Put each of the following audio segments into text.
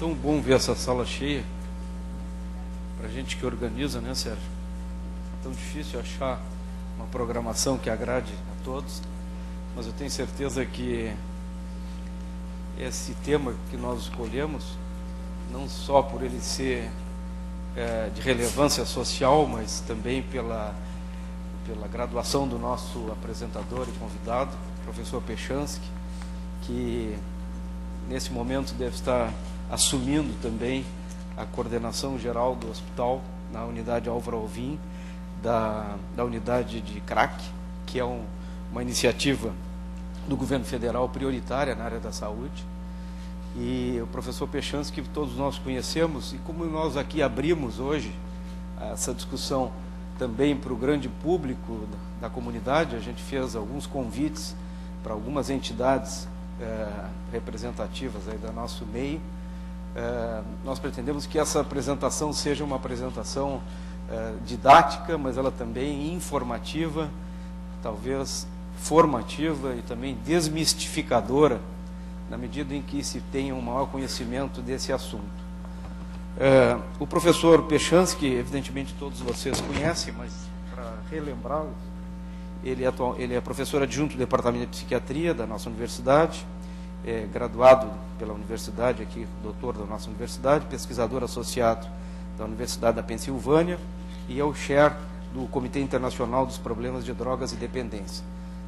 tão bom ver essa sala cheia. Para a gente que organiza, né, Sérgio? É tão difícil achar uma programação que agrade a todos, mas eu tenho certeza que esse tema que nós escolhemos, não só por ele ser de relevância social, mas também pela graduação do nosso apresentador e convidado, professor Pechansky, que nesse momento deve estar assumindo também a coordenação geral do hospital na unidade Álvaro Alvim, da unidade de crack, que é uma iniciativa do governo federal prioritária na área da saúde. E o professor Pechansky, que todos nós conhecemos, e como nós aqui abrimos hoje essa discussão também para o grande público da comunidade, a gente fez alguns convites para algumas entidades representativas aí do nosso meio. Nós pretendemos que essa apresentação seja uma apresentação didática, mas ela também informativa, talvez formativa e também desmistificadora, na medida em que se tenha um maior conhecimento desse assunto. O professor Pechansky, evidentemente todos vocês conhecem, mas para relembrá-los, ele é professor adjunto do Departamento de Psiquiatria da nossa universidade, é graduado pela universidade, aqui, doutor da nossa universidade, pesquisador associado da Universidade da Pensilvânia e é o chair do Comitê Internacional dos Problemas de Drogas e Dependência.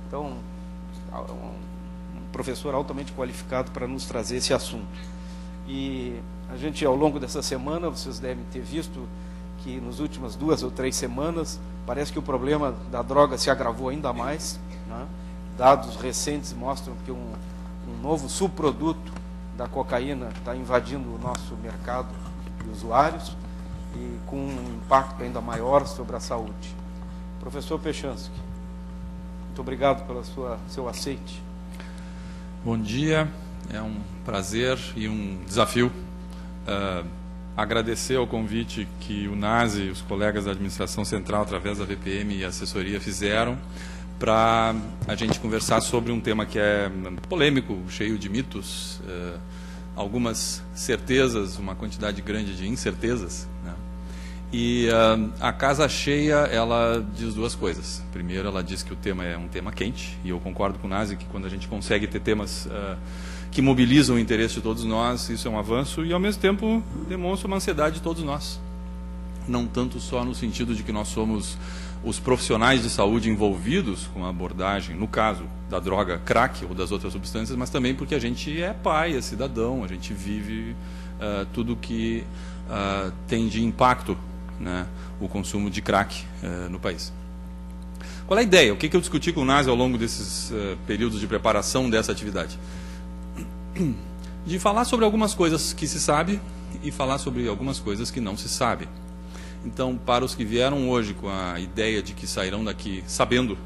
Então, um professor altamente qualificado para nos trazer esse assunto. E a gente, ao longo dessa semana, vocês devem ter visto que nas últimas 2 ou 3 semanas, parece que o problema da droga se agravou ainda mais, né? Dados recentes mostram que um novo subproduto da cocaína está invadindo o nosso mercado de usuários e com um impacto ainda maior sobre a saúde. Professor Pechansky, muito obrigado pelo seu aceite. Bom dia, é um prazer e um desafio agradecer ao convite que o NASE e os colegas da Administração Central, através da VPM e assessoria, fizeram para a gente conversar sobre um tema que é polêmico, cheio de mitos, algumas certezas, uma quantidade grande de incertezas, né? E a Casa Cheia, ela diz 2 coisas. Primeiro, ela diz que o tema é um tema quente, e eu concordo com o Nasi que quando a gente consegue ter temas que mobilizam o interesse de todos nós, isso é um avanço, e ao mesmo tempo demonstra uma ansiedade de todos nós. Não tanto só no sentido de que nós somos os profissionais de saúde envolvidos com a abordagem, no caso da droga crack ou das outras substâncias, mas também porque a gente é pai, é cidadão, a gente vive tudo que tem de impacto, né, o consumo de crack no país. Qual é a ideia? O que eu discuti com o Nasi ao longo desses períodos de preparação dessa atividade? De falar sobre algumas coisas que se sabe e falar sobre algumas coisas que não se sabe. Então, para os que vieram hoje com a ideia de que sairão daqui sabendo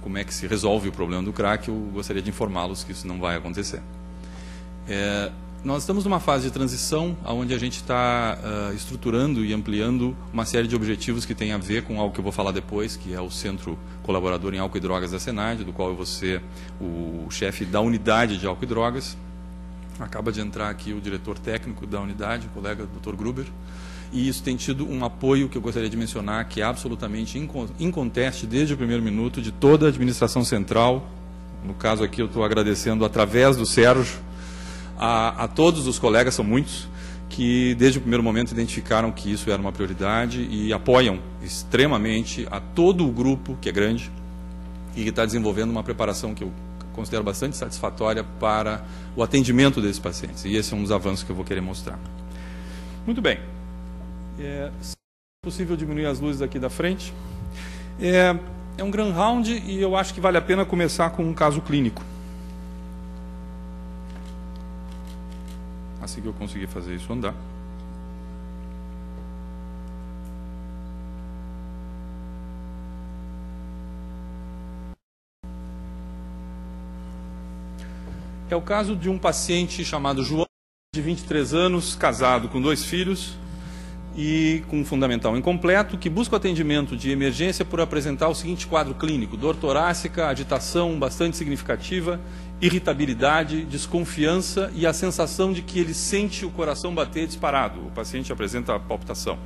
como é que se resolve o problema do crack, eu gostaria de informá-los que isso não vai acontecer. Nós estamos numa fase de transição onde a gente está estruturando e ampliando uma série de objetivos que tem a ver com algo que eu vou falar depois, que é o Centro Colaborador em Álcool e Drogas da SENAD, do qual eu vou ser o chefe da unidade de álcool e drogas. Acaba de entrar aqui o diretor técnico da unidade, o colega Dr. Gruber. E isso tem tido um apoio que eu gostaria de mencionar, que é absolutamente inconteste desde o primeiro minuto de toda a administração central. No caso aqui eu estou agradecendo através do Sérgio a todos os colegas, são muitos, que desde o primeiro momento identificaram que isso era uma prioridade e apoiam extremamente a todo o grupo, que é grande, e que está desenvolvendo uma preparação que eu considero bastante satisfatória para o atendimento desses pacientes. E esse é um dos avanços que eu vou querer mostrar. Muito bem. Se é possível diminuir as luzes aqui da frente. É um grand round e eu acho que vale a pena começar com um caso clínico. Assim que eu conseguir fazer isso andar. É o caso de um paciente chamado João, de 23 anos, casado com 2 filhos, e com um fundamental incompleto, que busca o atendimento de emergência por apresentar o seguinte quadro clínico: dor torácica, agitação bastante significativa irritabilidade, desconfiança e a sensação de que ele sente o coração bater disparado. O paciente apresenta palpitação.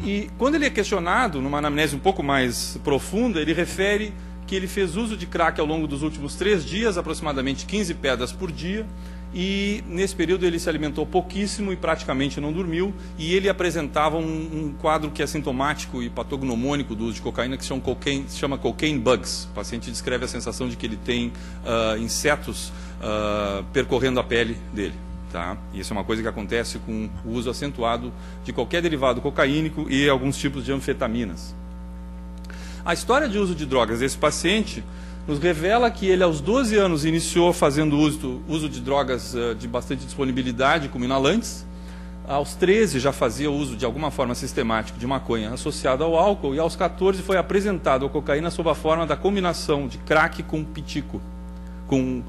E quando ele é questionado, numa anamnese um pouco mais profunda, ele refere que ele fez uso de crack ao longo dos últimos 3 dias, aproximadamente 15 pedras por dia, e nesse período ele se alimentou pouquíssimo e praticamente não dormiu, e ele apresentava um quadro que é sintomático e patognomônico do uso de cocaína, que se chama cocaine bugs. O paciente descreve a sensação de que ele tem insetos percorrendo a pele dele. Tá? Isso é uma coisa que acontece com o uso acentuado de qualquer derivado cocaínico e alguns tipos de anfetaminas. A história de uso de drogas desse paciente nos revela que ele, aos 12 anos, iniciou fazendo uso de drogas de bastante disponibilidade, como inalantes. Aos 13, já fazia uso de alguma forma sistemática de maconha associada ao álcool, e aos 14 foi apresentado a cocaína sob a forma da combinação de crack com pitico, com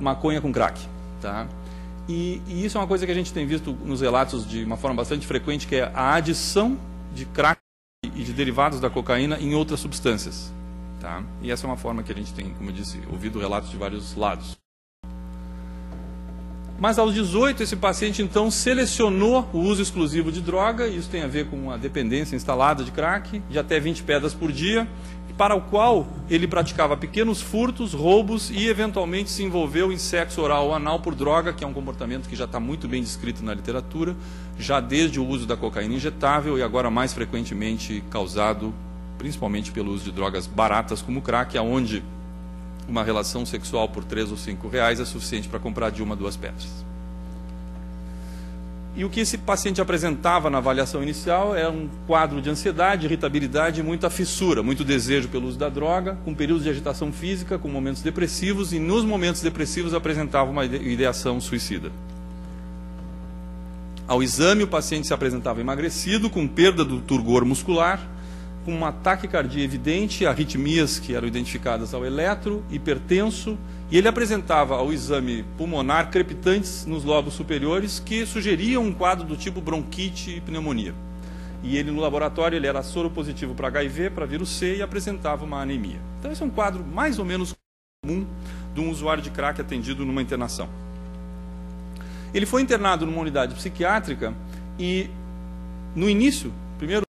maconha com crack. Tá? E isso é uma coisa que a gente tem visto nos relatos de uma forma bastante frequente, que é a adição de crack e de derivados da cocaína em outras substâncias. Tá? E essa é uma forma que a gente tem, como eu disse, ouvido relatos de vários lados. Mas aos 18, esse paciente então selecionou o uso exclusivo de droga, e isso tem a ver com a dependência instalada de crack, de até 20 pedras por dia, para o qual ele praticava pequenos furtos, roubos e eventualmente se envolveu em sexo oral ou anal por droga, que é um comportamento que já está muito bem descrito na literatura, já desde o uso da cocaína injetável e agora mais frequentemente causado principalmente pelo uso de drogas baratas como o crack, onde uma relação sexual por 3 ou 5 reais é suficiente para comprar de 1 a 2 pedras. E o que esse paciente apresentava na avaliação inicial era um quadro de ansiedade, irritabilidade, muita fissura, muito desejo pelo uso da droga, com períodos de agitação física, com momentos depressivos, e nos momentos depressivos apresentava uma ideação suicida. Ao exame, o paciente se apresentava emagrecido, com perda do turgor muscular, com uma taquicardia evidente, arritmias que eram identificadas ao eletro, hipertenso, e ele apresentava ao exame pulmonar crepitantes nos lobos superiores que sugeriam um quadro do tipo bronquite e pneumonia. E ele no laboratório ele era soropositivo para HIV, para vírus C, e apresentava uma anemia. Então esse é um quadro mais ou menos comum de um usuário de crack atendido numa internação. Ele foi internado numa unidade psiquiátrica e no início, primeiro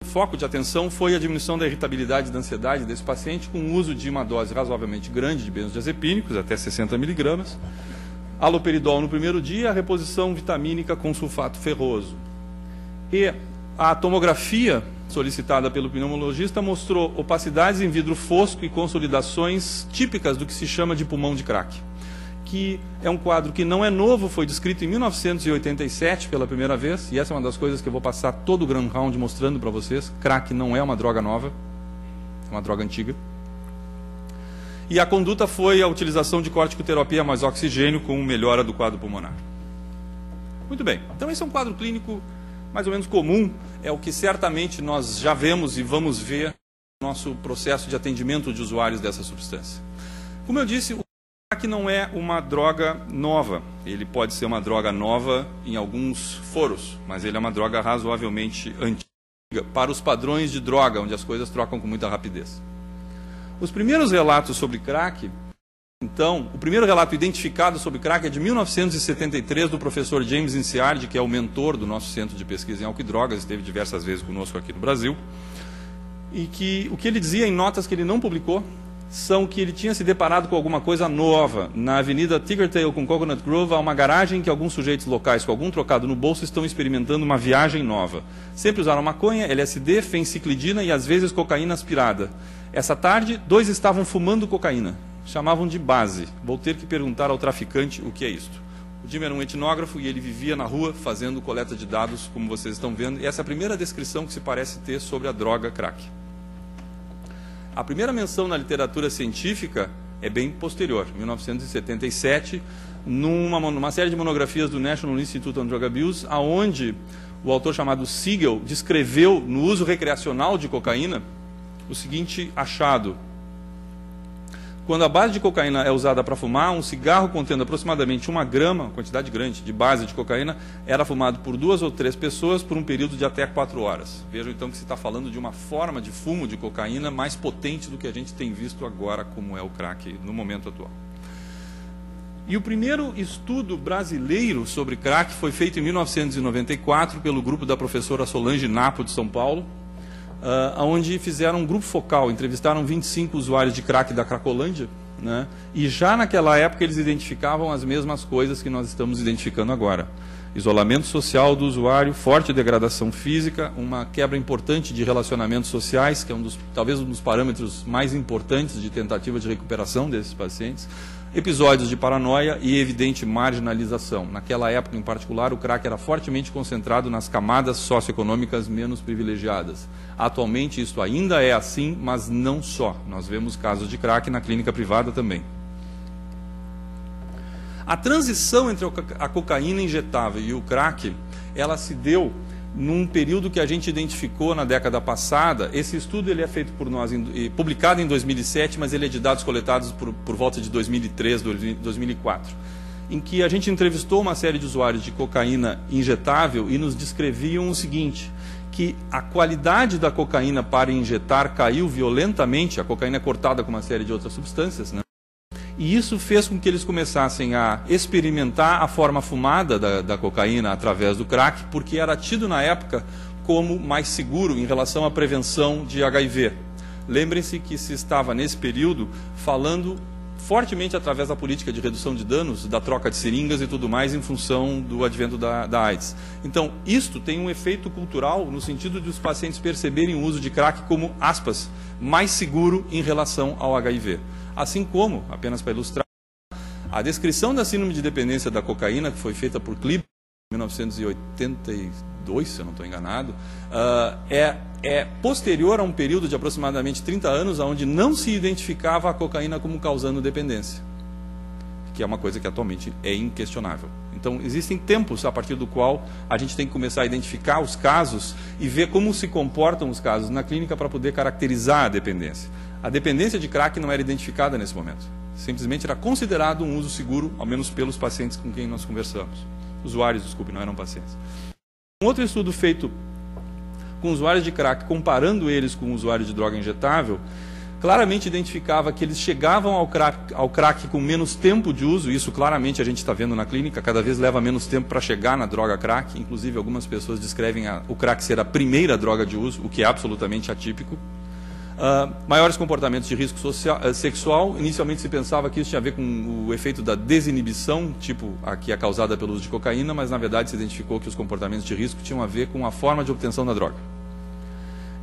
foco de atenção foi a diminuição da irritabilidade e da ansiedade desse paciente com o uso de uma dose razoavelmente grande de benzodiazepínicos, até 60 miligramas, haloperidol no primeiro dia, a reposição vitamínica com sulfato ferroso. E a tomografia solicitada pelo pneumologista mostrou opacidades em vidro fosco e consolidações típicas do que se chama de pulmão de crack, que é um quadro que não é novo, foi descrito em 1987 pela primeira vez, e essa é uma das coisas que eu vou passar todo o Grand Round mostrando para vocês. Crack não é uma droga nova, é uma droga antiga. E a conduta foi a utilização de corticoterapia mais oxigênio com melhora do quadro pulmonar. Muito bem, então esse é um quadro clínico mais ou menos comum, é o que certamente nós já vemos e vamos ver no nosso processo de atendimento de usuários dessa substância. Como eu disse, o crack não é uma droga nova, ele pode ser uma droga nova em alguns foros, mas ele é uma droga razoavelmente antiga para os padrões de droga, onde as coisas trocam com muita rapidez. Os primeiros relatos sobre crack, então, o primeiro relato identificado sobre crack é de 1973, do professor James Inciardi, que é o mentor do nosso Centro de Pesquisa em Álcool e Drogas, esteve diversas vezes conosco aqui no Brasil, e que o que ele dizia em notas que ele não publicou são que ele tinha se deparado com alguma coisa nova. Na avenida Tiggertail com Coconut Grove, há uma garagem que alguns sujeitos locais com algum trocado no bolso estão experimentando uma viagem nova. Sempre usaram maconha, LSD, fenciclidina e às vezes cocaína aspirada. Essa tarde, 2 estavam fumando cocaína. Chamavam de base. Vou ter que perguntar ao traficante o que é isto. O Jim era um etnógrafo e ele vivia na rua fazendo coleta de dados, como vocês estão vendo. E essa é a primeira descrição que se parece ter sobre a droga crack. A primeira menção na literatura científica é bem posterior, 1977, numa série de monografias do National Institute on Drug Abuse, onde o autor chamado Siegel descreveu no uso recreacional de cocaína o seguinte achado. Quando a base de cocaína é usada para fumar, um cigarro contendo aproximadamente 1 grama, quantidade grande, de base de cocaína, era fumado por 2 ou 3 pessoas por um período de até 4 horas. Vejam então que se está falando de uma forma de fumo de cocaína mais potente do que a gente tem visto agora, como é o crack no momento atual. E o primeiro estudo brasileiro sobre crack foi feito em 1994 pelo grupo da professora Solange Napo, de São Paulo, onde fizeram um grupo focal, entrevistaram 25 usuários de crack da Cracolândia, né? E já naquela época eles identificavam as mesmas coisas que nós estamos identificando agora. Isolamento social do usuário, forte degradação física, uma quebra importante de relacionamentos sociais, que é talvez um dos parâmetros mais importantes de tentativa de recuperação desses pacientes, episódios de paranoia e evidente marginalização. Naquela época, em particular, o crack era fortemente concentrado nas camadas socioeconômicas menos privilegiadas. Atualmente, isso ainda é assim, mas não só. Nós vemos casos de crack na clínica privada também. A transição entre a cocaína injetável e o crack, ela se deu num período que a gente identificou na década passada. Esse estudo ele é feito por nós, publicado em 2007, mas ele é de dados coletados por volta de 2003, 2004, em que a gente entrevistou uma série de usuários de cocaína injetável e nos descreviam o seguinte, que a qualidade da cocaína para injetar caiu violentamente, a cocaína é cortada com uma série de outras substâncias, né? E isso fez com que eles começassem a experimentar a forma fumada da cocaína através do crack, porque era tido na época como mais seguro em relação à prevenção de HIV. Lembrem-se que se estava nesse período falando fortemente através da política de redução de danos, da troca de seringas e tudo mais em função do advento da AIDS. Então, isto tem um efeito cultural no sentido de os pacientes perceberem o uso de crack como, aspas, mais seguro em relação ao HIV. Assim como, apenas para ilustrar, a descrição da síndrome de dependência da cocaína, que foi feita por Kliber em 1982, se eu não estou enganado, é posterior a um período de aproximadamente 30 anos, onde não se identificava a cocaína como causando dependência, que é uma coisa que atualmente é inquestionável. Então, existem tempos a partir do qual a gente tem que começar a identificar os casos e ver como se comportam os casos na clínica para poder caracterizar a dependência. A dependência de crack não era identificada nesse momento. Simplesmente era considerado um uso seguro, ao menos pelos pacientes com quem nós conversamos. Usuários, desculpe, não eram pacientes. Um outro estudo feito com usuários de crack, comparando eles com usuários de droga injetável, claramente identificava que eles chegavam ao crack com menos tempo de uso. Isso claramente a gente está vendo na clínica, cada vez leva menos tempo para chegar na droga crack. Inclusive, algumas pessoas descrevem o crack ser a primeira droga de uso, o que é absolutamente atípico. Maiores comportamentos de risco sexual. Inicialmente se pensava que isso tinha a ver com o efeito da desinibição, tipo a que é causada pelo uso de cocaína, mas na verdade se identificou que os comportamentos de risco tinham a ver com a forma de obtenção da droga.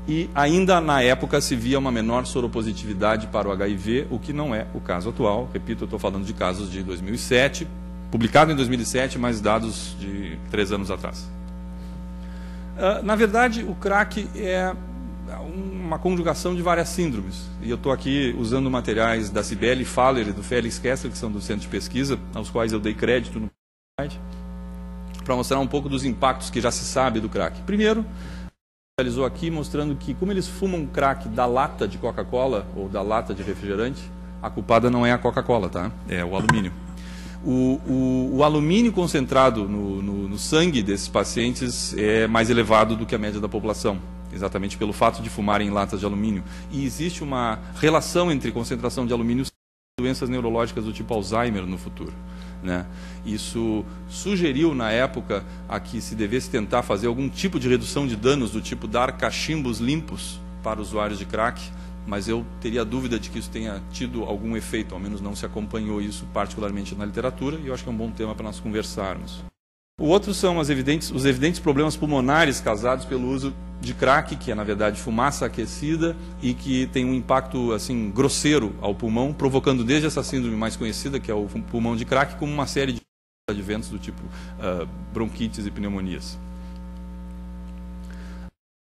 E ainda na época se via uma menor soropositividade para o HIV, o que não é o caso atual. Repito, eu estou falando de casos de 2007, publicado em 2007, mas dados de 3 anos atrás. Na verdade, o crack é uma conjugação de várias síndromes. E eu estou aqui usando materiais da Cibele Faller e do Félix Kessler, que são do centro de pesquisa, aos quais eu dei crédito no site, para mostrar um pouco dos impactos que já se sabe do crack. Primeiro, realizou aqui mostrando que, como eles fumam crack da lata de Coca-Cola ou da lata de refrigerante, a culpada não é a Coca-Cola, tá? É o alumínio. O alumínio concentrado no sangue desses pacientes é mais elevado do que a média da população, exatamente pelo fato de fumarem latas de alumínio. E existe uma relação entre concentração de alumínio e doenças neurológicas do tipo Alzheimer no futuro, né? Isso sugeriu na época a que se devesse tentar fazer algum tipo de redução de danos, do tipo dar cachimbos limpos para usuários de crack, mas eu teria dúvida de que isso tenha tido algum efeito, ao menos não se acompanhou isso particularmente na literatura, e eu acho que é um bom tema para nós conversarmos. O outro são os evidentes problemas pulmonares causados pelo uso de crack, que é, na verdade, fumaça aquecida e que tem um impacto assim grosseiro ao pulmão, provocando desde essa síndrome mais conhecida, que é o pulmão de crack, como uma série de adventos do tipo bronquites e pneumonias.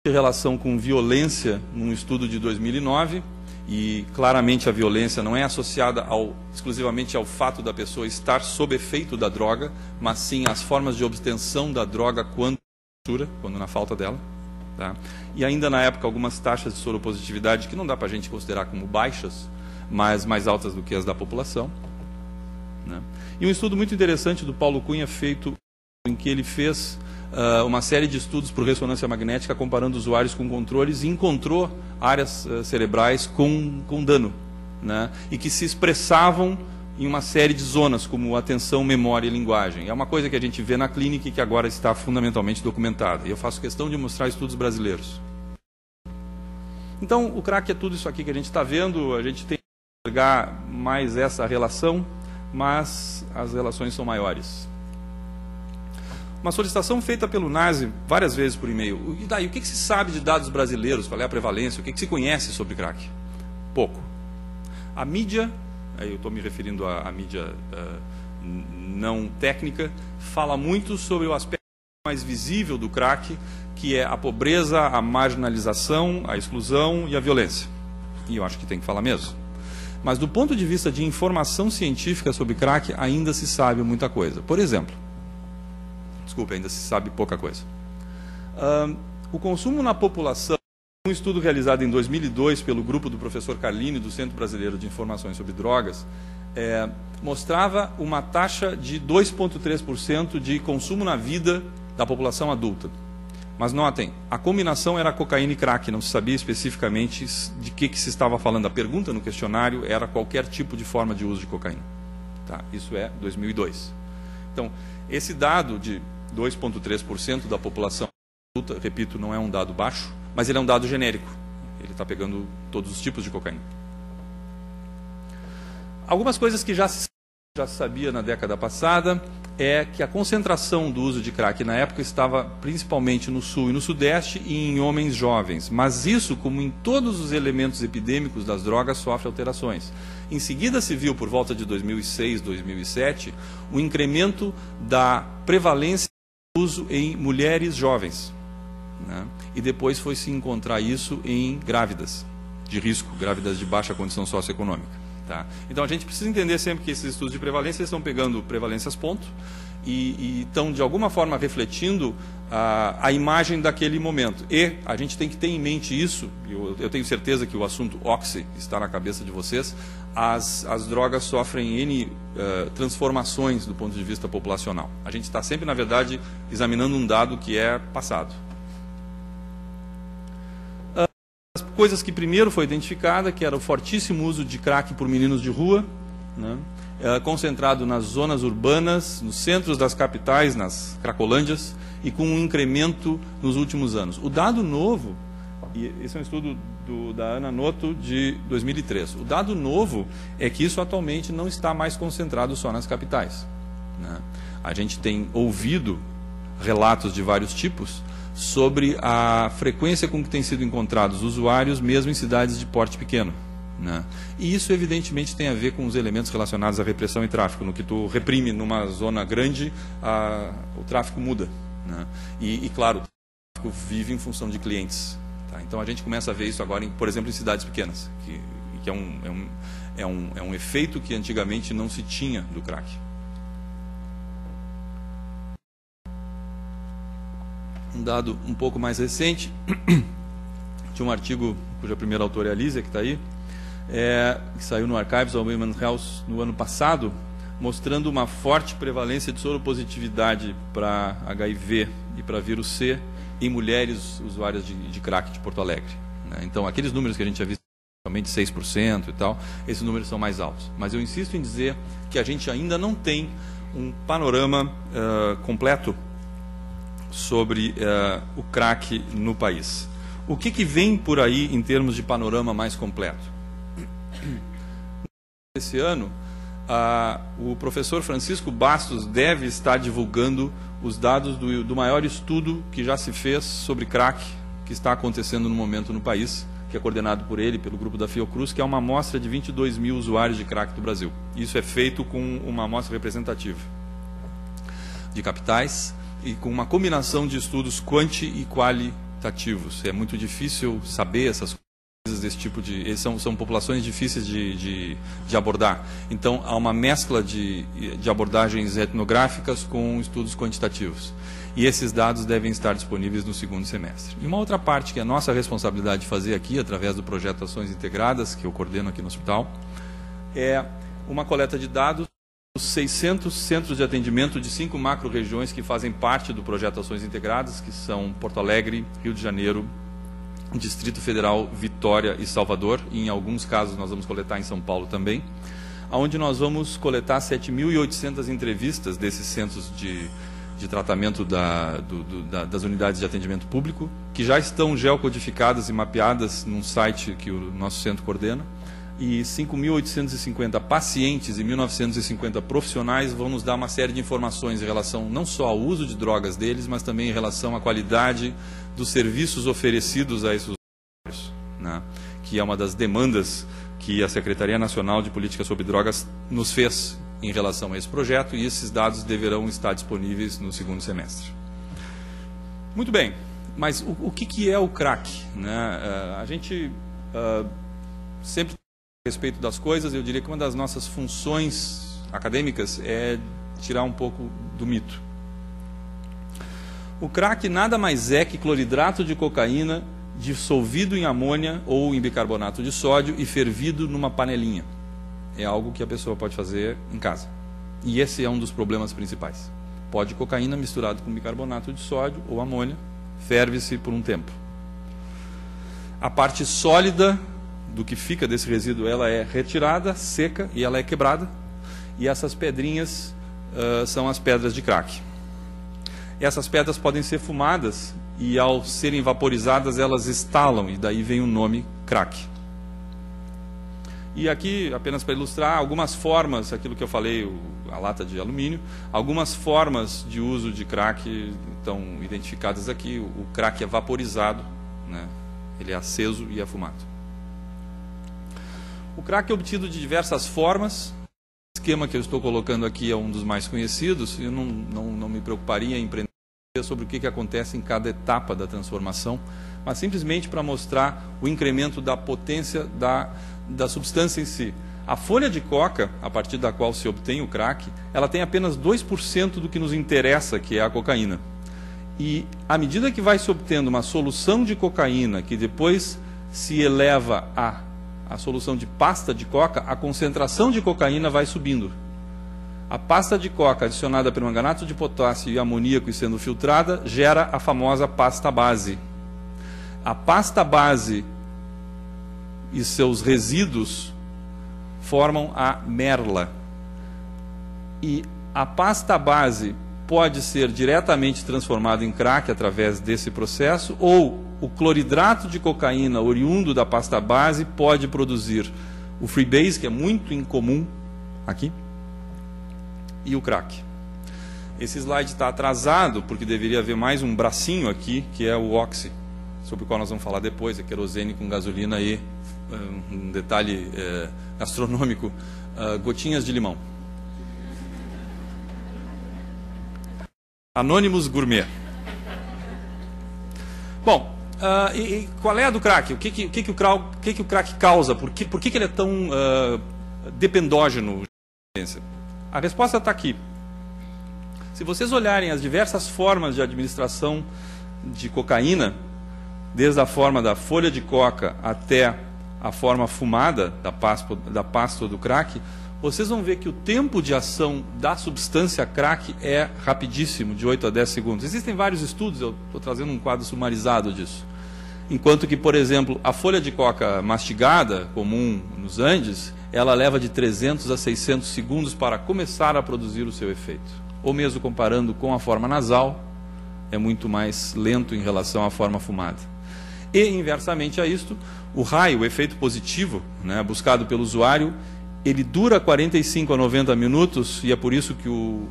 Em relação com violência, num estudo de 2009, e claramente a violência não é associada exclusivamente ao fato da pessoa estar sob efeito da droga, mas sim às formas de obtenção da droga quando na falta dela. Tá? E ainda na época algumas taxas de soropositividade que não dá para a gente considerar como baixas, mas mais altas do que as da população, né? E um estudo muito interessante do Paulo Cunha, feito em que ele fez uma série de estudos por ressonância magnética comparando usuários com controles e encontrou áreas cerebrais com dano, né? E que se expressavam em uma série de zonas, como atenção, memória e linguagem. É uma coisa que a gente vê na clínica e que agora está fundamentalmente documentada. E eu faço questão de mostrar estudos brasileiros. Então, o crack é tudo isso aqui que a gente está vendo. A gente tem que enxergar mais essa relação, mas as relações são maiores. Uma solicitação feita pelo NASE várias vezes por e-mail. E daí, o que se sabe de dados brasileiros? Qual é a prevalência? O que se conhece sobre crack? Pouco. A mídia, aí eu estou me referindo à mídia não técnica, fala muito sobre o aspecto mais visível do crack, que é a pobreza, a marginalização, a exclusão e a violência. E eu acho que tem que falar mesmo. Mas do ponto de vista de informação científica sobre crack, ainda se sabe muita coisa. Por exemplo, desculpe, ainda se sabe pouca coisa. O consumo na população, um estudo realizado em 2002 pelo grupo do professor Carlini, do Centro Brasileiro de Informações sobre Drogas, mostrava uma taxa de 2,3% de consumo na vida da população adulta. Mas notem, a combinação era cocaína e crack, não se sabia especificamente de que se estava falando. A pergunta no questionário era qualquer tipo de forma de uso de cocaína. Tá? Isso é 2002. Então, esse dado de 2,3% da população adulta, repito, não é um dado baixo, mas ele é um dado genérico. Ele está pegando todos os tipos de cocaína. Algumas coisas que já se sabia na década passada é que a concentração do uso de crack na época estava principalmente no sul e no sudeste e em homens jovens. Mas isso, como em todos os elementos epidêmicos das drogas, sofre alterações. Em seguida se viu, por volta de 2006, 2007, o incremento da prevalência do uso em mulheres jovens, né? E depois foi se encontrar isso em grávidas de risco, grávidas de baixa condição socioeconômica. Tá? Então a gente precisa entender sempre que esses estudos de prevalência estão pegando prevalências ponto e estão de alguma forma refletindo a imagem daquele momento. E a gente tem que ter em mente isso, eu tenho certeza que o assunto Oxy está na cabeça de vocês, as drogas sofrem N transformações do ponto de vista populacional. A gente está sempre, na verdade, examinando um dado que é passado. Coisas que primeiro foi identificada, que era o fortíssimo uso de crack por meninos de rua, né? Concentrado nas zonas urbanas, nos centros das capitais, nas cracolândias, e com um incremento nos últimos anos. O dado novo, e esse é um estudo da Ana Noto de 2003, o dado novo é que isso atualmente não está mais concentrado só nas capitais, né? A gente tem ouvido relatos de vários tipos sobre a frequência com que têm sido encontrados usuários, mesmo em cidades de porte pequeno, né? E isso, evidentemente, tem a ver com os elementos relacionados à repressão e tráfico. No que tu reprime numa zona grande, o tráfico muda, né? E, claro, o tráfico vive em função de clientes. Tá? Então, a gente começa a ver isso agora, por exemplo, em cidades pequenas, que é um efeito que antigamente não se tinha do crack. Um dado um pouco mais recente, de um artigo cuja primeira autora é a Lísia, que está aí, que saiu no Archives of Women's Health no ano passado, mostrando uma forte prevalência de soropositividade para HIV e para vírus C em mulheres usuárias de crack de Porto Alegre, né? Então, aqueles números que a gente já viu, somente 6% e tal, esses números são mais altos. Mas eu insisto em dizer que a gente ainda não tem um panorama completo sobre o crack no país. O que vem por aí em termos de panorama mais completo? Esse ano, o professor Francisco Bastos deve estar divulgando os dados do maior estudo que já se fez sobre crack, que está acontecendo no momento no país, que é coordenado por ele, pelo grupo da Fiocruz, que é uma amostra de 22 mil usuários de crack do Brasil. Isso é feito com uma amostra representativa de capitais, e com uma combinação de estudos quanti e qualitativos. É muito difícil saber essas coisas desse tipo de... São populações difíceis de abordar. Então, há uma mescla de abordagens etnográficas com estudos quantitativos. e esses dados devem estar disponíveis no segundo semestre. E uma outra parte que é nossa responsabilidade de fazer aqui, através do projeto Ações Integradas, que eu coordeno aqui no hospital, é uma coleta de dados dos 600 centros de atendimento de 5 macro-regiões que fazem parte do projeto Ações Integradas, que são Porto Alegre, Rio de Janeiro, Distrito Federal, Vitória e Salvador, e em alguns casos nós vamos coletar em São Paulo também, onde nós vamos coletar 7.800 entrevistas desses centros de tratamento das unidades de atendimento público, que já estão geocodificadas e mapeadas num site que o nosso centro coordena, e 5.850 pacientes e 1.950 profissionais vão nos dar uma série de informações em relação não só ao uso de drogas deles, mas também em relação à qualidade dos serviços oferecidos a esses usuários, né? Que é uma das demandas que a Secretaria Nacional de Política sobre Drogas nos fez em relação a esse projeto, e esses dados deverão estar disponíveis no segundo semestre. Muito bem, mas o que é o crack, né? A gente sempre a respeito das coisas, eu diria que uma das nossas funções acadêmicas é tirar um pouco do mito. O crack nada mais é que cloridrato de cocaína dissolvido em amônia ou em bicarbonato de sódio e fervido numa panelinha. É algo que a pessoa pode fazer em casa. E esse é um dos problemas principais. Pó de cocaína misturado com bicarbonato de sódio ou amônia, ferve-se por um tempo. A parte sólida do que fica desse resíduo, ela é retirada, seca, e ela é quebrada. E essas pedrinhas são as pedras de crack. Essas pedras podem ser fumadas e, ao serem vaporizadas, elas estalam, e daí vem o nome crack. E aqui, apenas para ilustrar, algumas formas, aquilo que eu falei, a lata de alumínio, algumas formas de uso de crack estão identificadas aqui. O crack é vaporizado, né? Ele é aceso e é fumado. O crack é obtido de diversas formas. O esquema que eu estou colocando aqui é um dos mais conhecidos. Eu não me preocuparia em empreender sobre o que acontece em cada etapa da transformação, mas simplesmente para mostrar o incremento da potência da substância em si. A folha de coca, a partir da qual se obtém o crack, ela tem apenas 2% do que nos interessa, que é a cocaína. E à medida que vai se obtendo uma solução de cocaína, que depois se eleva a solução de pasta de coca, a concentração de cocaína vai subindo. A pasta de coca adicionada permanganato de potássio e amoníaco e sendo filtrada gera a famosa pasta base. A pasta base e seus resíduos formam a merla. E a pasta base pode ser diretamente transformada em crack através desse processo, ou o cloridrato de cocaína oriundo da pasta base pode produzir o freebase, que é muito incomum aqui, e o crack. Esse slide está atrasado, porque deveria haver mais um bracinho aqui, que é o oxi, sobre o qual nós vamos falar depois, é querosene com gasolina e, um detalhe gastronômico, gotinhas de limão. Anonymous Gourmet. Bom, e qual é a do crack? O que o crack causa? Por que ele é tão dependógeno? A resposta está aqui. Se vocês olharem as diversas formas de administração de cocaína, desde a forma da folha de coca até a forma fumada da pasta do crack, vocês vão ver que o tempo de ação da substância crack é rapidíssimo, de 8 a 10 segundos. Existem vários estudos, eu estou trazendo um quadro sumarizado disso. Enquanto que, por exemplo, a folha de coca mastigada, comum nos Andes, ela leva de 300 a 600 segundos para começar a produzir o seu efeito. Ou mesmo comparando com a forma nasal, é muito mais lento em relação à forma fumada. E, inversamente a isto, o raio, o efeito positivo, né, buscado pelo usuário, ele dura 45 a 90 minutos, e é por isso que o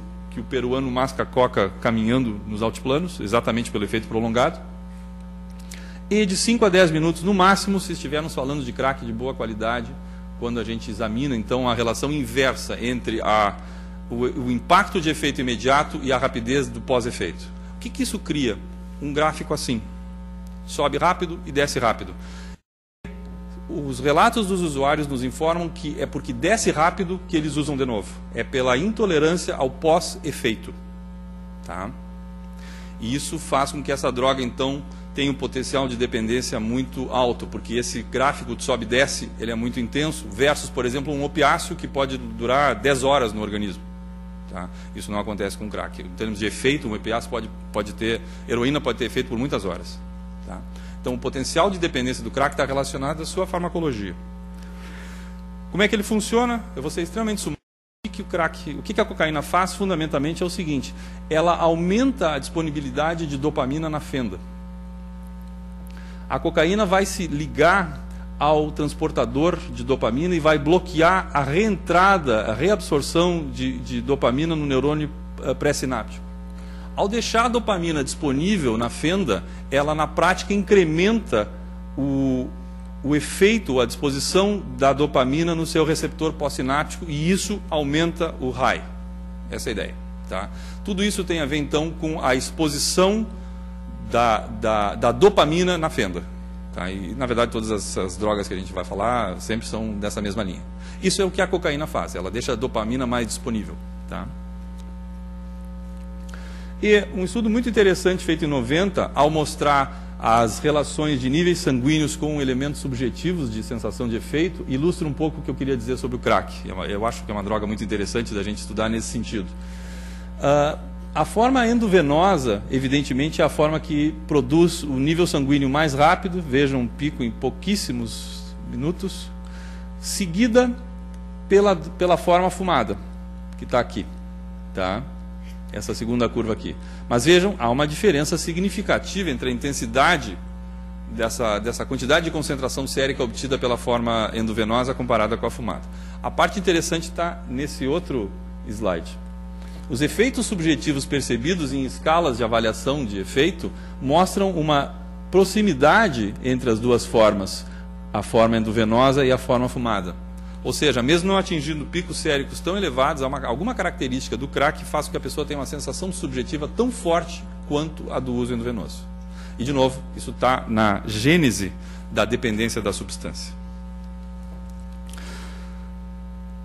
peruano masca coca caminhando nos altiplanos, exatamente pelo efeito prolongado. E de 5 a 10 minutos no máximo, se estivermos falando de crack de boa qualidade, quando a gente examina então a relação inversa entre o impacto de efeito imediato e a rapidez do pós-efeito. O que isso cria? Um gráfico assim. Sobe rápido e desce rápido. Os relatos dos usuários nos informam que é porque desce rápido que eles usam de novo. É pela intolerância ao pós-efeito. Tá? E isso faz com que essa droga, então, tenha um potencial de dependência muito alto, porque esse gráfico de sobe e desce, ele é muito intenso, versus, por exemplo, um opiáceo que pode durar 10 horas no organismo. Tá? Isso não acontece com crack. Em termos de efeito, um opiáceo pode ter, heroína pode ter efeito por muitas horas. Tá? Então, o potencial de dependência do crack está relacionado à sua farmacologia. Como é que ele funciona? Eu vou ser extremamente sumário. O que a cocaína faz, fundamentalmente, é o seguinte: ela aumenta a disponibilidade de dopamina na fenda. A cocaína vai se ligar ao transportador de dopamina e vai bloquear a reentrada, a reabsorção de dopamina no neurônio pré-sináptico. Ao deixar a dopamina disponível na fenda, ela na prática incrementa o efeito, a disposição da dopamina no seu receptor pós-sináptico, e isso aumenta o high. Essa é a ideia. Tá? Tudo isso tem a ver, então, com a exposição da dopamina na fenda. Tá? E, na verdade, todas as drogas que a gente vai falar sempre são dessa mesma linha. Isso é o que a cocaína faz, ela deixa a dopamina mais disponível. Tá? E um estudo muito interessante feito em 90, ao mostrar as relações de níveis sanguíneos com elementos subjetivos de sensação de efeito, ilustra um pouco o que eu queria dizer sobre o crack. Eu acho que é uma droga muito interessante da gente estudar nesse sentido. A forma endovenosa, evidentemente, é a forma que produz o nível sanguíneo mais rápido, vejam um pico em pouquíssimos minutos, seguida pela forma fumada, que está aqui. Tá? Essa segunda curva aqui. Mas vejam, há uma diferença significativa entre a intensidade dessa quantidade de concentração sérica obtida pela forma endovenosa comparada com a fumada. A parte interessante está nesse outro slide. Os efeitos subjetivos percebidos em escalas de avaliação de efeito mostram uma proximidade entre as duas formas, a forma endovenosa e a forma fumada. Ou seja, mesmo não atingindo picos séricos tão elevados, há alguma característica do crack que faz com que a pessoa tenha uma sensação subjetiva tão forte quanto a do uso endovenoso. E, de novo, isso está na gênese da dependência da substância.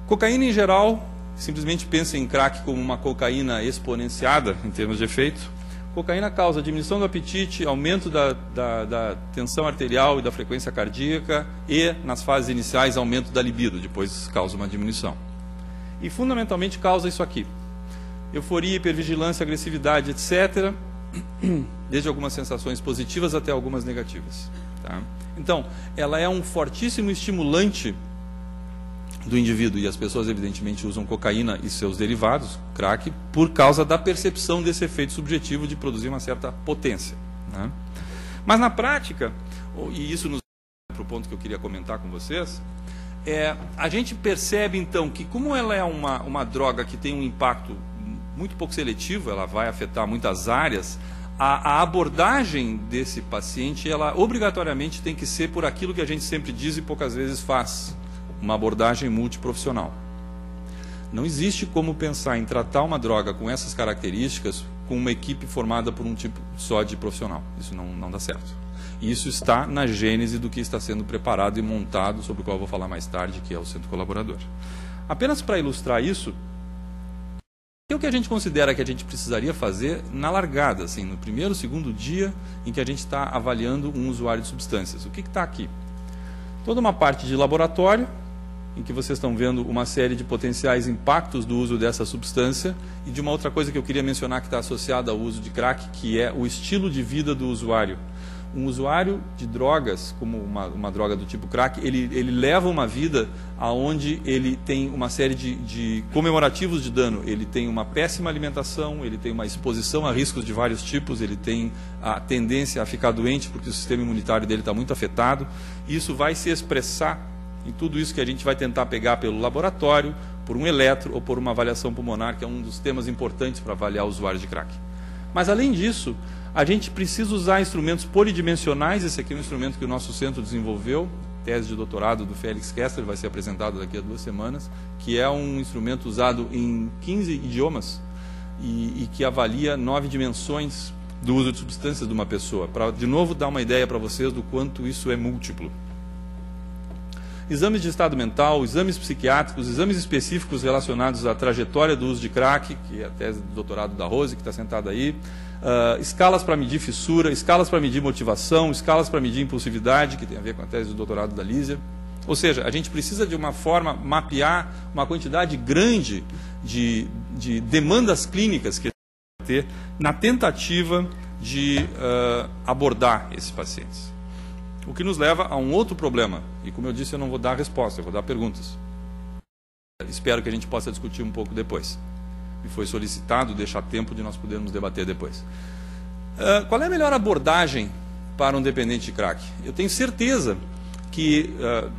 Cocaína, em geral, simplesmente pensa em crack como uma cocaína exponenciada em termos de efeito. Cocaína causa diminuição do apetite, aumento da tensão arterial e da frequência cardíaca e, nas fases iniciais, aumento da libido, depois causa uma diminuição. E, fundamentalmente, causa isso aqui: euforia, hipervigilância, agressividade, etc., desde algumas sensações positivas até algumas negativas. Tá? Então, ela é um fortíssimo estimulante do indivíduo, e as pessoas evidentemente usam cocaína e seus derivados, crack, por causa da percepção desse efeito subjetivo de produzir uma certa potência. Né? Mas na prática, e isso nos leva para o ponto que eu queria comentar com vocês, a gente percebe então que, como ela é uma droga que tem um impacto muito pouco seletivo, ela vai afetar muitas áreas, a abordagem desse paciente, ela obrigatoriamente tem que ser por aquilo que a gente sempre diz e poucas vezes faz: uma abordagem multiprofissional. Não existe como pensar em tratar uma droga com essas características com uma equipe formada por um tipo só de profissional. Isso não dá certo. E isso está na gênese do que está sendo preparado e montado, sobre o qual eu vou falar mais tarde, que é o Centro Colaborador. Apenas para ilustrar isso, o que a gente considera que a gente precisaria fazer na largada, assim, no primeiro, segundo dia em que a gente está avaliando um usuário de substâncias. O que está aqui? Toda uma parte de laboratório, em que vocês estão vendo uma série de potenciais impactos do uso dessa substância, e de uma outra coisa que eu queria mencionar que está associada ao uso de crack, que é o estilo de vida do usuário. Um usuário de drogas, como uma droga do tipo crack, ele leva uma vida onde ele tem uma série de comemorativos de dano. Ele tem uma péssima alimentação, ele tem uma exposição a riscos de vários tipos, ele tem a tendência a ficar doente porque o sistema imunitário dele está muito afetado. Isso vai se expressar em tudo isso que a gente vai tentar pegar pelo laboratório, por um eletro ou por uma avaliação pulmonar, que é um dos temas importantes para avaliar usuários de crack. Mas, além disso, a gente precisa usar instrumentos polidimensionais. Esse aqui é um instrumento que o nosso centro desenvolveu, tese de doutorado do Félix Kessler, vai ser apresentado daqui a 2 semanas, que é um instrumento usado em 15 idiomas e que avalia 9 dimensões do uso de substâncias de uma pessoa, para, de novo, dar uma ideia para vocês do quanto isso é múltiplo. Exames de estado mental, exames psiquiátricos, exames específicos relacionados à trajetória do uso de crack, que é a tese de doutorado da Rose, que está sentada aí, escalas para medir fissura, escalas para medir motivação, escalas para medir impulsividade, que tem a ver com a tese do doutorado da Lísia. Ou seja, a gente precisa de uma forma mapear uma quantidade grande de demandas clínicas que vai ter na tentativa de abordar esses pacientes. O que nos leva a um outro problema. E como eu disse, eu não vou dar resposta, eu vou dar perguntas. Espero que a gente possa discutir um pouco depois. Me foi solicitado deixar tempo de nós podermos debater depois. Qual é a melhor abordagem para um dependente de crack? Eu tenho certeza que,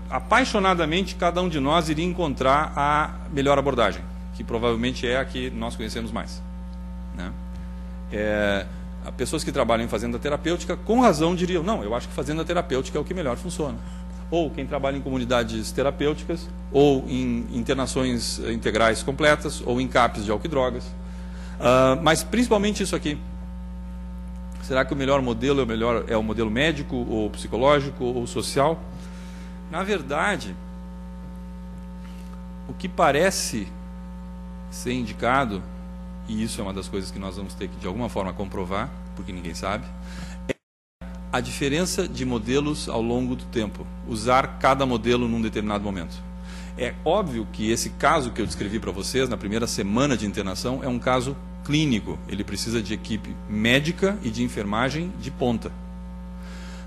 apaixonadamente, cada um de nós iria encontrar a melhor abordagem, que provavelmente é a que nós conhecemos mais, né? Pessoas que trabalham em fazenda terapêutica, com razão, diriam, não, eu acho que fazenda terapêutica é o que melhor funciona. Ou quem trabalha em comunidades terapêuticas, ou em internações integrais completas, ou em CAPs de álcool e drogas. Mas principalmente isso aqui. Será que o melhor modelo é o modelo médico, ou psicológico, ou social? Na verdade, o que parece ser indicado, e isso é uma das coisas que nós vamos ter que de alguma forma comprovar, porque ninguém sabe, é a diferença de modelos ao longo do tempo, usar cada modelo num determinado momento. É óbvio que esse caso que eu descrevi para vocês na primeira semana de internação é um caso clínico, ele precisa de equipe médica e de enfermagem de ponta.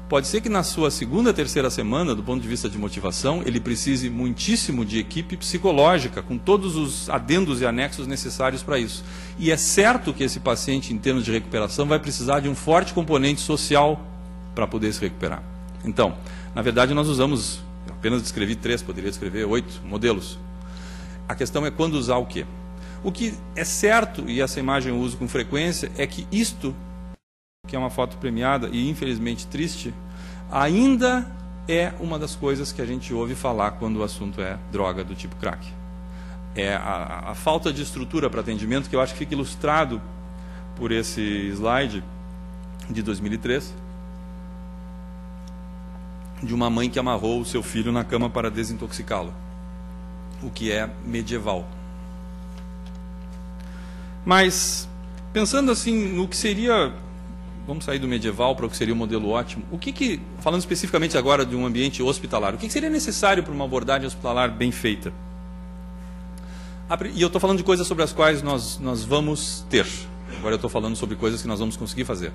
Pode ser que na sua segunda, terceira semana, do ponto de vista de motivação, ele precise muitíssimo de equipe psicológica, com todos os adendos e anexos necessários para isso. E é certo que esse paciente, em termos de recuperação, vai precisar de um forte componente social para poder se recuperar. Então, na verdade, nós usamos, apenas descrevi 3, poderia descrever 8 modelos. A questão é quando usar o quê? O que é certo, e essa imagem eu uso com frequência, é que isto, que é uma foto premiada e infelizmente triste, ainda é uma das coisas que a gente ouve falar quando o assunto é droga do tipo crack. É a falta de estrutura para atendimento, que eu acho que fica ilustrado por esse slide de 2003, de uma mãe que amarrou o seu filho na cama para desintoxicá-lo, o que é medieval. Mas, pensando assim no que seria, vamos sair do medieval para o que seria o modelo ótimo, falando especificamente agora de um ambiente hospitalar, o que seria necessário para uma abordagem hospitalar bem feita? E eu estou falando de coisas sobre as quais nós vamos ter. Agora eu estou falando sobre coisas que nós vamos conseguir fazer.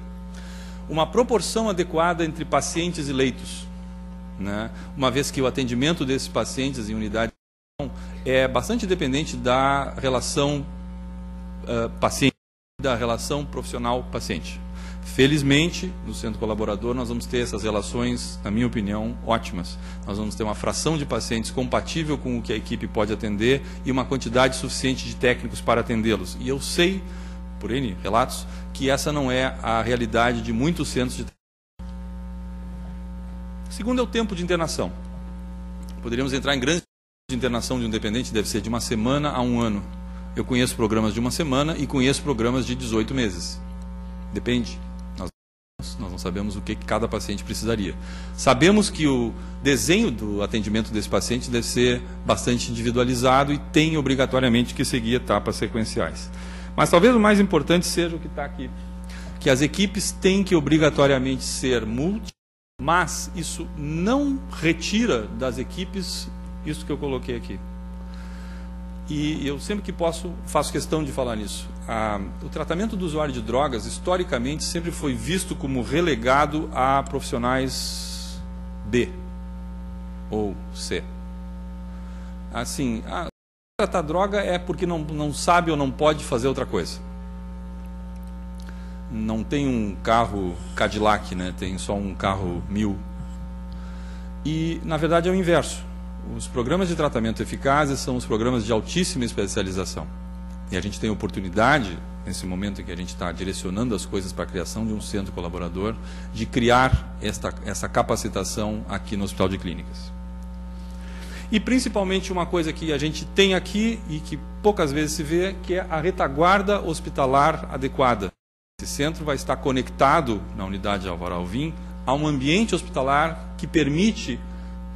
Uma proporção adequada entre pacientes e leitos, né? Uma vez que o atendimento desses pacientes em unidade é bastante dependente da relação paciente, da relação profissional-paciente. Felizmente, no centro colaborador, nós vamos ter essas relações, na minha opinião, ótimas. Nós vamos ter uma fração de pacientes compatível com o que a equipe pode atender e uma quantidade suficiente de técnicos para atendê-los. E eu sei, por N relatos, que essa não é a realidade de muitos centros de tratamento. Segundo é o tempo de internação. Poderíamos entrar em grandes de internação de um dependente, deve ser de 1 semana a 1 ano. Eu conheço programas de 1 semana e conheço programas de 18 meses. Depende. Nós não sabemos o que cada paciente precisaria. Sabemos que o desenho do atendimento desse paciente deve ser bastante individualizado e tem obrigatoriamente que seguir etapas sequenciais. Mas talvez o mais importante seja o que está aqui. Que as equipes têm que obrigatoriamente ser multi, mas isso não retira das equipes isso que eu coloquei aqui. E eu sempre que posso faço questão de falar nisso. O tratamento do usuário de drogas, historicamente, sempre foi visto como relegado a profissionais B ou C. Assim, tratar droga é porque não sabe ou não pode fazer outra coisa. Não tem um carro Cadillac, né? Tem só um carro 1000. E, na verdade, é o inverso. Os programas de tratamento eficazes são os programas de altíssima especialização. E a gente tem oportunidade, nesse momento em que a gente está direcionando as coisas para a criação de um centro colaborador, de criar essa capacitação aqui no Hospital de Clínicas. E principalmente uma coisa que a gente tem aqui e que poucas vezes se vê, que é a retaguarda hospitalar adequada. Esse centro vai estar conectado na unidade Álvaro Alvim a um ambiente hospitalar que permite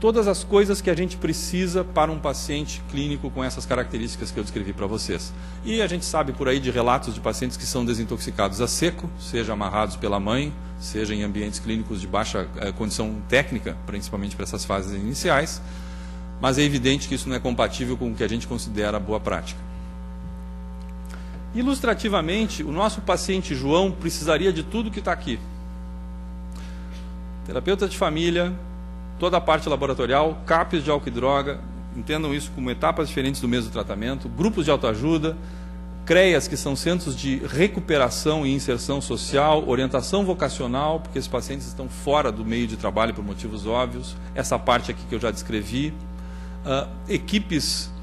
todas as coisas que a gente precisa para um paciente clínico com essas características que eu descrevi para vocês. E a gente sabe por aí de relatos de pacientes que são desintoxicados a seco, seja amarrados pela mãe, seja em ambientes clínicos de baixa condição técnica, principalmente para essas fases iniciais, mas é evidente que isso não é compatível com o que a gente considera boa prática. Ilustrativamente, o nosso paciente João precisaria de tudo que está aqui. Terapeuta de família, toda a parte laboratorial, CAPs de álcool e droga, entendam isso como etapas diferentes do mesmo tratamento, grupos de autoajuda, CREAs, que são centros de recuperação e inserção social, orientação vocacional, porque esses pacientes estão fora do meio de trabalho por motivos óbvios, essa parte aqui que eu já descrevi, equipes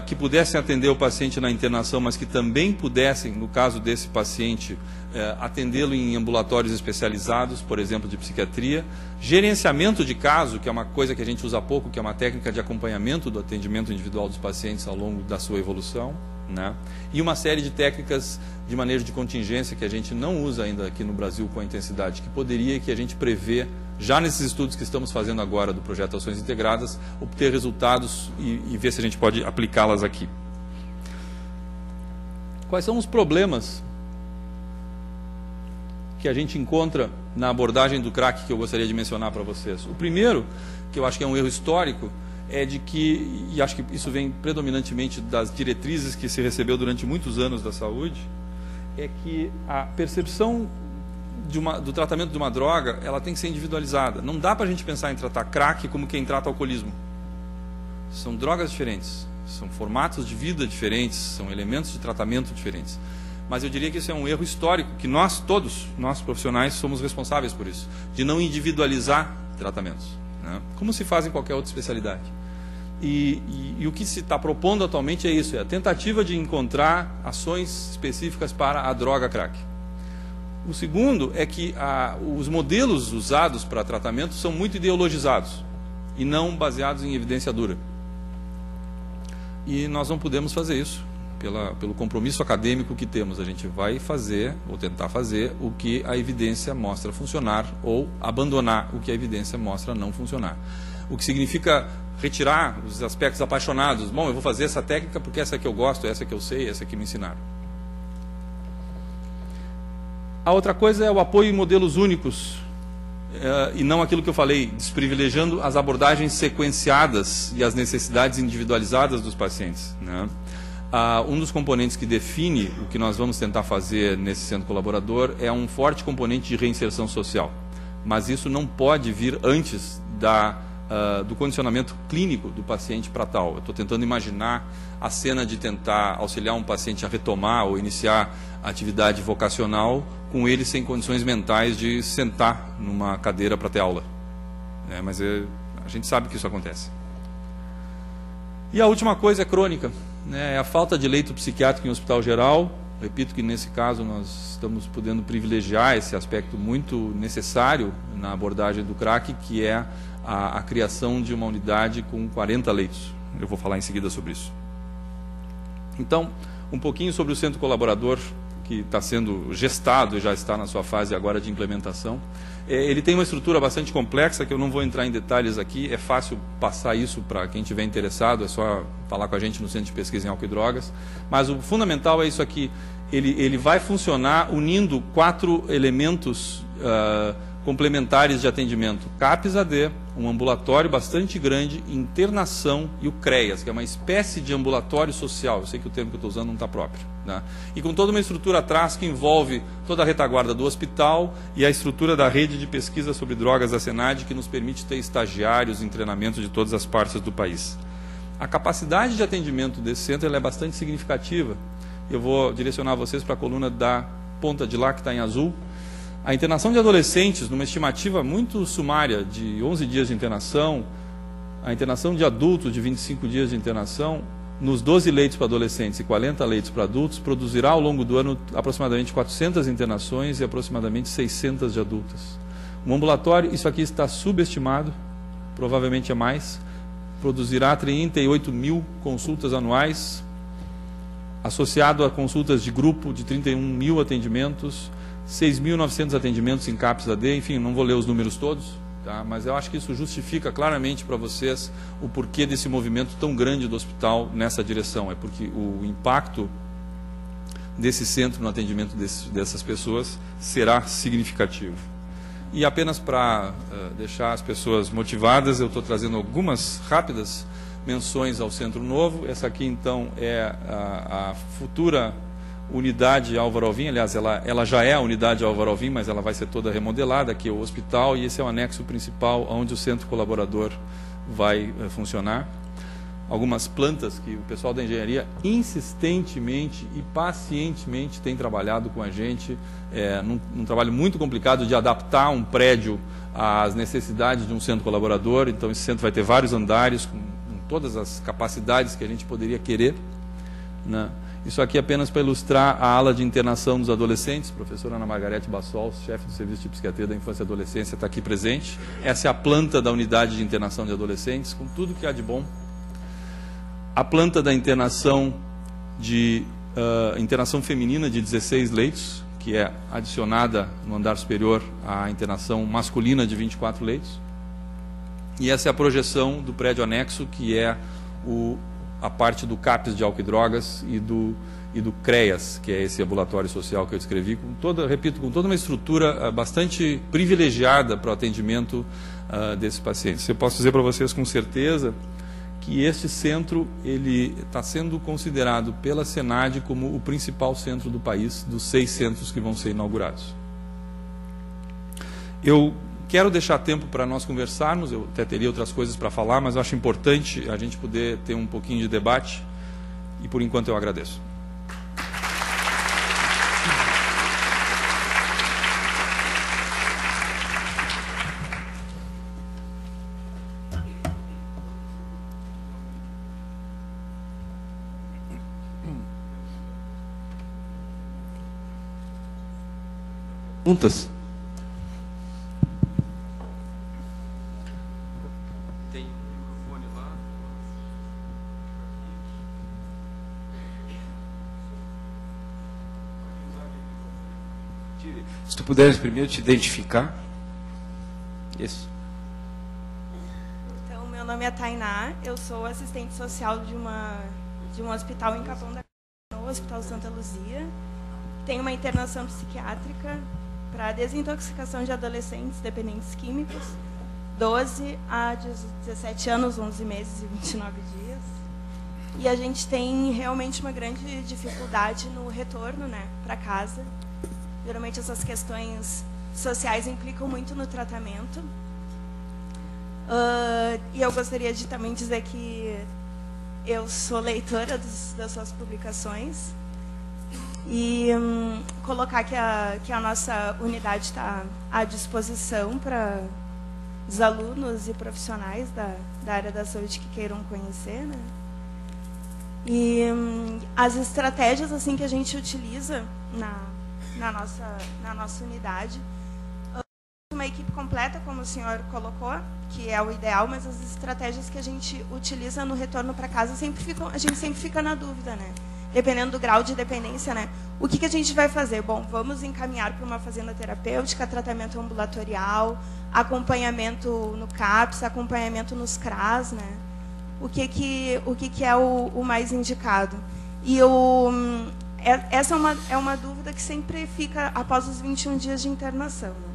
que pudessem atender o paciente na internação, mas que também pudessem, no caso desse paciente, atendê-lo em ambulatórios especializados, por exemplo, de psiquiatria, gerenciamento de caso, que é uma coisa que a gente usa pouco, que é uma técnica de acompanhamento do atendimento individual dos pacientes ao longo da sua evolução, né? E uma série de técnicas de manejo de contingência que a gente não usa ainda aqui no Brasil com a intensidade que poderia e que a gente prevê, já nesses estudos que estamos fazendo agora do projeto Ações Integradas, obter resultados e ver se a gente pode aplicá-las aqui. Quais são os problemas que a gente encontra na abordagem do crack que eu gostaria de mencionar para vocês? O primeiro, que eu acho que é um erro histórico, é de que, e acho que isso vem predominantemente das diretrizes que se recebeu durante muitos anos da saúde, é que a percepção do tratamento de uma droga, ela tem que ser individualizada. Não dá para a gente pensar em tratar crack como quem trata alcoolismo. São drogas diferentes, são formatos de vida diferentes, são elementos de tratamento diferentes. Mas eu diria que isso é um erro histórico, que nós todos, nós profissionais, somos responsáveis por isso, de não individualizar tratamentos, né? Como se faz em qualquer outra especialidade. E o que se está propondo atualmente é isso, é a tentativa de encontrar ações específicas para a droga crack. O segundo é que os modelos usados para tratamento são muito ideologizados e não baseados em evidência dura. E nós não podemos fazer isso pelo compromisso acadêmico que temos. A gente vai fazer, ou tentar fazer, o que a evidência mostra funcionar ou abandonar o que a evidência mostra não funcionar. O que significa retirar os aspectos apaixonados. Bom, eu vou fazer essa técnica porque essa é que eu gosto, essa é que eu sei, essa é que me ensinaram. A outra coisa é o apoio em modelos únicos, e não aquilo que eu falei, desprivilegiando as abordagens sequenciadas e as necessidades individualizadas dos pacientes, né? Um dos componentes que define o que nós vamos tentar fazer nesse centro colaborador é um forte componente de reinserção social, mas isso não pode vir antes do condicionamento clínico do paciente para tal. Eu estou tentando imaginar a cena de tentar auxiliar um paciente a retomar ou iniciar a atividade vocacional com ele sem condições mentais de sentar numa cadeira para ter aula. Mas a gente sabe que isso acontece. E a última coisa é crônica, né? É a falta de leito psiquiátrico em hospital geral. Repito que nesse caso nós estamos podendo privilegiar esse aspecto muito necessário na abordagem do crack, que é a criação de uma unidade com 40 leitos. Eu vou falar em seguida sobre isso. Então, um pouquinho sobre o centro colaborador, que está sendo gestado e já está na sua fase agora de implementação. Ele tem uma estrutura bastante complexa, que eu não vou entrar em detalhes aqui, é fácil passar isso para quem estiver interessado, é só falar com a gente no Centro de Pesquisa em Álcool e Drogas. Mas o fundamental é isso aqui, ele vai funcionar unindo 4 elementos complementares de atendimento: CAPS-AD, um ambulatório bastante grande, internação e o CREAS, que é uma espécie de ambulatório social. Eu sei que o termo que eu estou usando não está próprio, né? E com toda uma estrutura atrás que envolve toda a retaguarda do hospital e a estrutura da rede de pesquisa sobre drogas da Senad, que nos permite ter estagiários em treinamento de todas as partes do país. A capacidade de atendimento desse centro ela é bastante significativa. Eu vou direcionar vocês para a coluna da ponta de lá, que está em azul. A internação de adolescentes, numa estimativa muito sumária de 11 dias de internação, a internação de adultos de 25 dias de internação, nos 12 leitos para adolescentes e 40 leitos para adultos, produzirá ao longo do ano aproximadamente 400 internações e aproximadamente 600 de adultas. Um ambulatório, isso aqui está subestimado, provavelmente é mais, produzirá 38 mil consultas anuais, associado a consultas de grupo de 31 mil atendimentos, 6.900 atendimentos em CAPS-AD, enfim, não vou ler os números todos, tá? Mas eu acho que isso justifica claramente para vocês o porquê desse movimento tão grande do hospital nessa direção. É porque o impacto desse centro no atendimento dessas pessoas será significativo. E apenas para deixar as pessoas motivadas, eu estou trazendo algumas rápidas menções ao Centro Novo. Essa aqui, então, é a futura unidade Álvaro Alvim. Aliás, ela já é a unidade Álvaro Alvim, mas ela vai ser toda remodelada. Aqui é o hospital e esse é o anexo principal, onde o centro colaborador vai funcionar. Algumas plantas que o pessoal da engenharia insistentemente e pacientemente tem trabalhado com a gente, num trabalho muito complicado de adaptar um prédio às necessidades de um centro colaborador. Então, esse centro vai ter vários andares, com todas as capacidades que a gente poderia querer, né? Isso aqui é apenas para ilustrar a ala de internação dos adolescentes. A professora Ana Margarete Bassol, chefe do Serviço de Psiquiatria da Infância e Adolescência, está aqui presente. Essa é a planta da unidade de internação de adolescentes, com tudo que há de bom. A planta da internação internação feminina de 16 leitos, que é adicionada no andar superior à internação masculina de 24 leitos. E essa é a projeção do prédio anexo, que é a parte do CAPS de álcool e drogas e do CREAS, que é esse ambulatório social que eu descrevi, com toda uma estrutura bastante privilegiada para o atendimento desses pacientes. Eu posso dizer para vocês com certeza que este centro ele está sendo considerado pela Senad como o principal centro do país, dos 6 centros que vão ser inaugurados. Eu quero deixar tempo para nós conversarmos, eu até teria outras coisas para falar, mas eu acho importante a gente poder ter um pouquinho de debate, e por enquanto eu agradeço. Perguntas? Tem microfone lá. Se tu puderes primeiro te identificar. Isso. Então, meu nome é Tainá, eu sou assistente social de um hospital em Capão da Canoa, no Hospital Santa Luzia. Tenho uma internação psiquiátrica para desintoxicação de adolescentes dependentes químicos, 12 a 17 anos, 11 meses e 29 dias. E a gente tem realmente uma grande dificuldade no retorno, né, para casa. Geralmente essas questões sociais implicam muito no tratamento. E eu gostaria de também dizer que eu sou leitora das suas publicações. E colocar que a nossa unidade está à disposição para os alunos e profissionais da área da saúde que queiram conhecer, né? E as estratégias assim que a gente utiliza na nossa unidade, uma equipe completa, como o senhor colocou, que é o ideal, mas as estratégias que a gente utiliza no retorno para casa a gente sempre fica na dúvida, né? Dependendo do grau de dependência, né? O que a gente vai fazer? Bom, vamos encaminhar para uma fazenda terapêutica, tratamento ambulatorial, acompanhamento no CAPS, acompanhamento nos CRAS, né? O que é o mais indicado? E essa é uma dúvida que sempre fica após os 21 dias de internação. Né?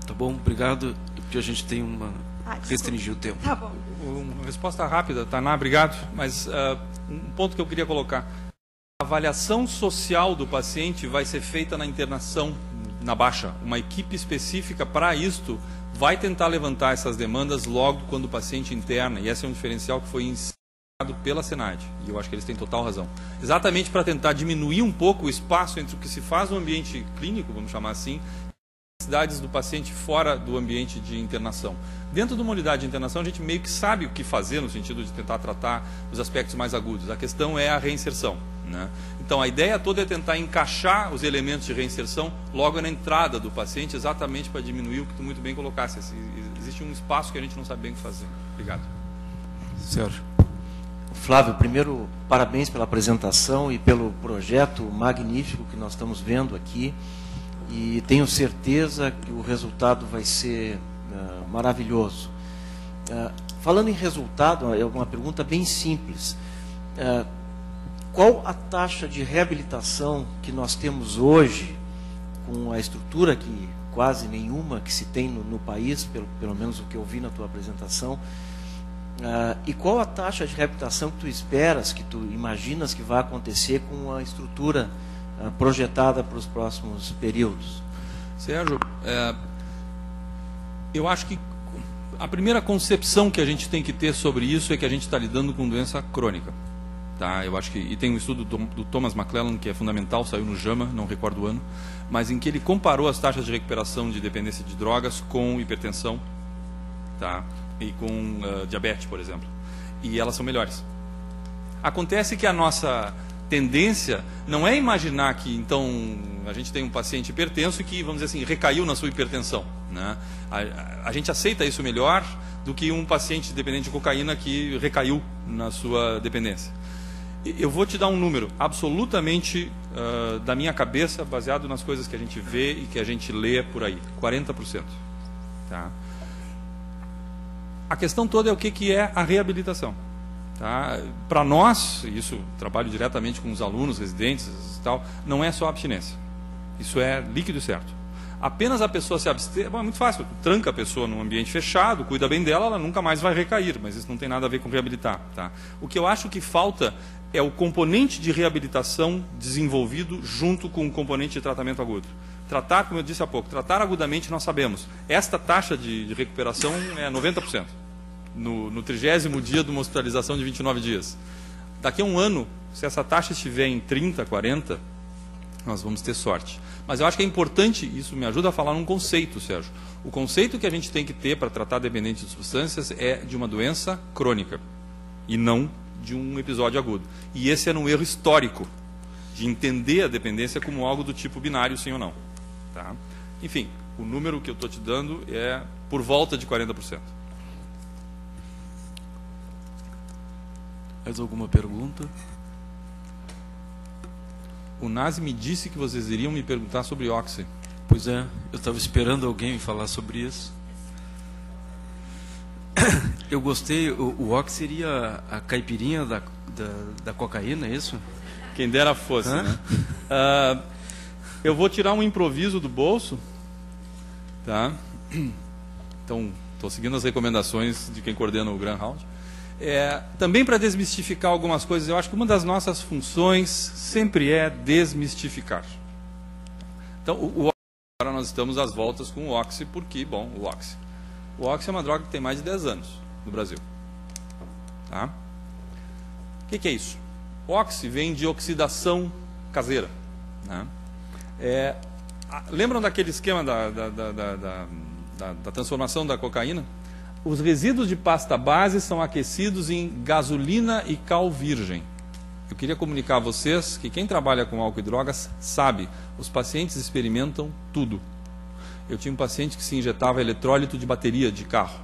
Tá bom, obrigado, porque a gente tem restringir o tempo. Tá bom. Uma resposta rápida, Tainá, obrigado. Mas um ponto que eu queria colocar. A avaliação social do paciente vai ser feita na internação, na baixa. Uma equipe específica para isto vai tentar levantar essas demandas logo quando o paciente interna. E esse é um diferencial que foi ensinado pela Senad. E eu acho que eles têm total razão. Exatamente para tentar diminuir um pouco o espaço entre o que se faz no ambiente clínico, vamos chamar assim, necessidades do paciente fora do ambiente de internação. Dentro de uma unidade de internação, a gente meio que sabe o que fazer no sentido de tentar tratar os aspectos mais agudos. A questão é a reinserção, né? Então, a ideia toda é tentar encaixar os elementos de reinserção logo na entrada do paciente, exatamente para diminuir o que tu muito bem colocasse. Existe um espaço que a gente não sabe bem o que fazer. Obrigado. Sérgio. Flávio, primeiro, parabéns pela apresentação e pelo projeto magnífico que nós estamos vendo aqui. E tenho certeza que o resultado vai ser maravilhoso. Falando em resultado, é uma pergunta bem simples. Qual a taxa de reabilitação que nós temos hoje, com a estrutura que quase nenhuma que se tem no país, pelo menos o que eu vi na tua apresentação, e qual a taxa de reabilitação que tu esperas, que tu imaginas que vai acontecer com a estrutura projetada para os próximos períodos? Sérgio, eu acho que a primeira concepção que a gente tem que ter sobre isso é que a gente está lidando com doença crônica. Tá? Eu acho que, e tem um estudo do Thomas McClellan que é fundamental, saiu no JAMA, não recordo o ano, mas em que ele comparou as taxas de recuperação de dependência de drogas com hipertensão, tá? E com diabetes, por exemplo. E elas são melhores. Acontece que a nossa tendência não é imaginar que, então, a gente tem um paciente hipertenso que, vamos dizer assim, recaiu na sua hipertensão. Né? A gente aceita isso melhor do que um paciente dependente de cocaína que recaiu na sua dependência. Eu vou te dar um número absolutamente da minha cabeça, baseado nas coisas que a gente vê e que a gente lê por aí. 40%. Tá? A questão toda é o que é a reabilitação. Tá? Para nós, isso trabalho diretamente com os alunos, residentes e tal, não é só abstinência. Isso é líquido e certo. Apenas a pessoa se abster, é muito fácil, tranca a pessoa num ambiente fechado, cuida bem dela, ela nunca mais vai recair, mas isso não tem nada a ver com reabilitar. Tá? O que eu acho que falta é o componente de reabilitação desenvolvido junto com o componente de tratamento agudo. Tratar, como eu disse há pouco, tratar agudamente nós sabemos. Esta taxa de recuperação é 90%. No 30º dia de uma hospitalização de 29 dias. Daqui a um ano, se essa taxa estiver em 30, 40, nós vamos ter sorte. Mas eu acho que é importante, isso me ajuda a falar num conceito, Sérgio. O conceito que a gente tem que ter para tratar dependente de substâncias é de uma doença crônica e não de um episódio agudo. E esse era um erro histórico, de entender a dependência como algo do tipo binário, sim ou não. Tá? Enfim, o número que eu estou te dando é por volta de 40%. Mais alguma pergunta? O Nazi me disse que vocês iriam me perguntar sobre Oxy. Pois é, eu estava esperando alguém me falar sobre isso. Eu gostei, o Oxy seria a caipirinha da cocaína, é isso? Quem dera fosse, né? Eu vou tirar um improviso do bolso. Tá? Então, estou seguindo as recomendações de quem coordena o Grand Round. Também para desmistificar algumas coisas, eu acho que uma das nossas funções sempre é desmistificar. Então, agora nós estamos às voltas com o Oxy, porque, bom, o Oxy é uma droga que tem mais de 10 anos no Brasil. Tá? O que é isso? Oxy vem de oxidação caseira. Né? Lembram daquele esquema da transformação da cocaína? Os resíduos de pasta base são aquecidos em gasolina e cal virgem. Eu queria comunicar a vocês que quem trabalha com álcool e drogas sabe, os pacientes experimentam tudo. Eu tinha um paciente que se injetava eletrólito de bateria de carro.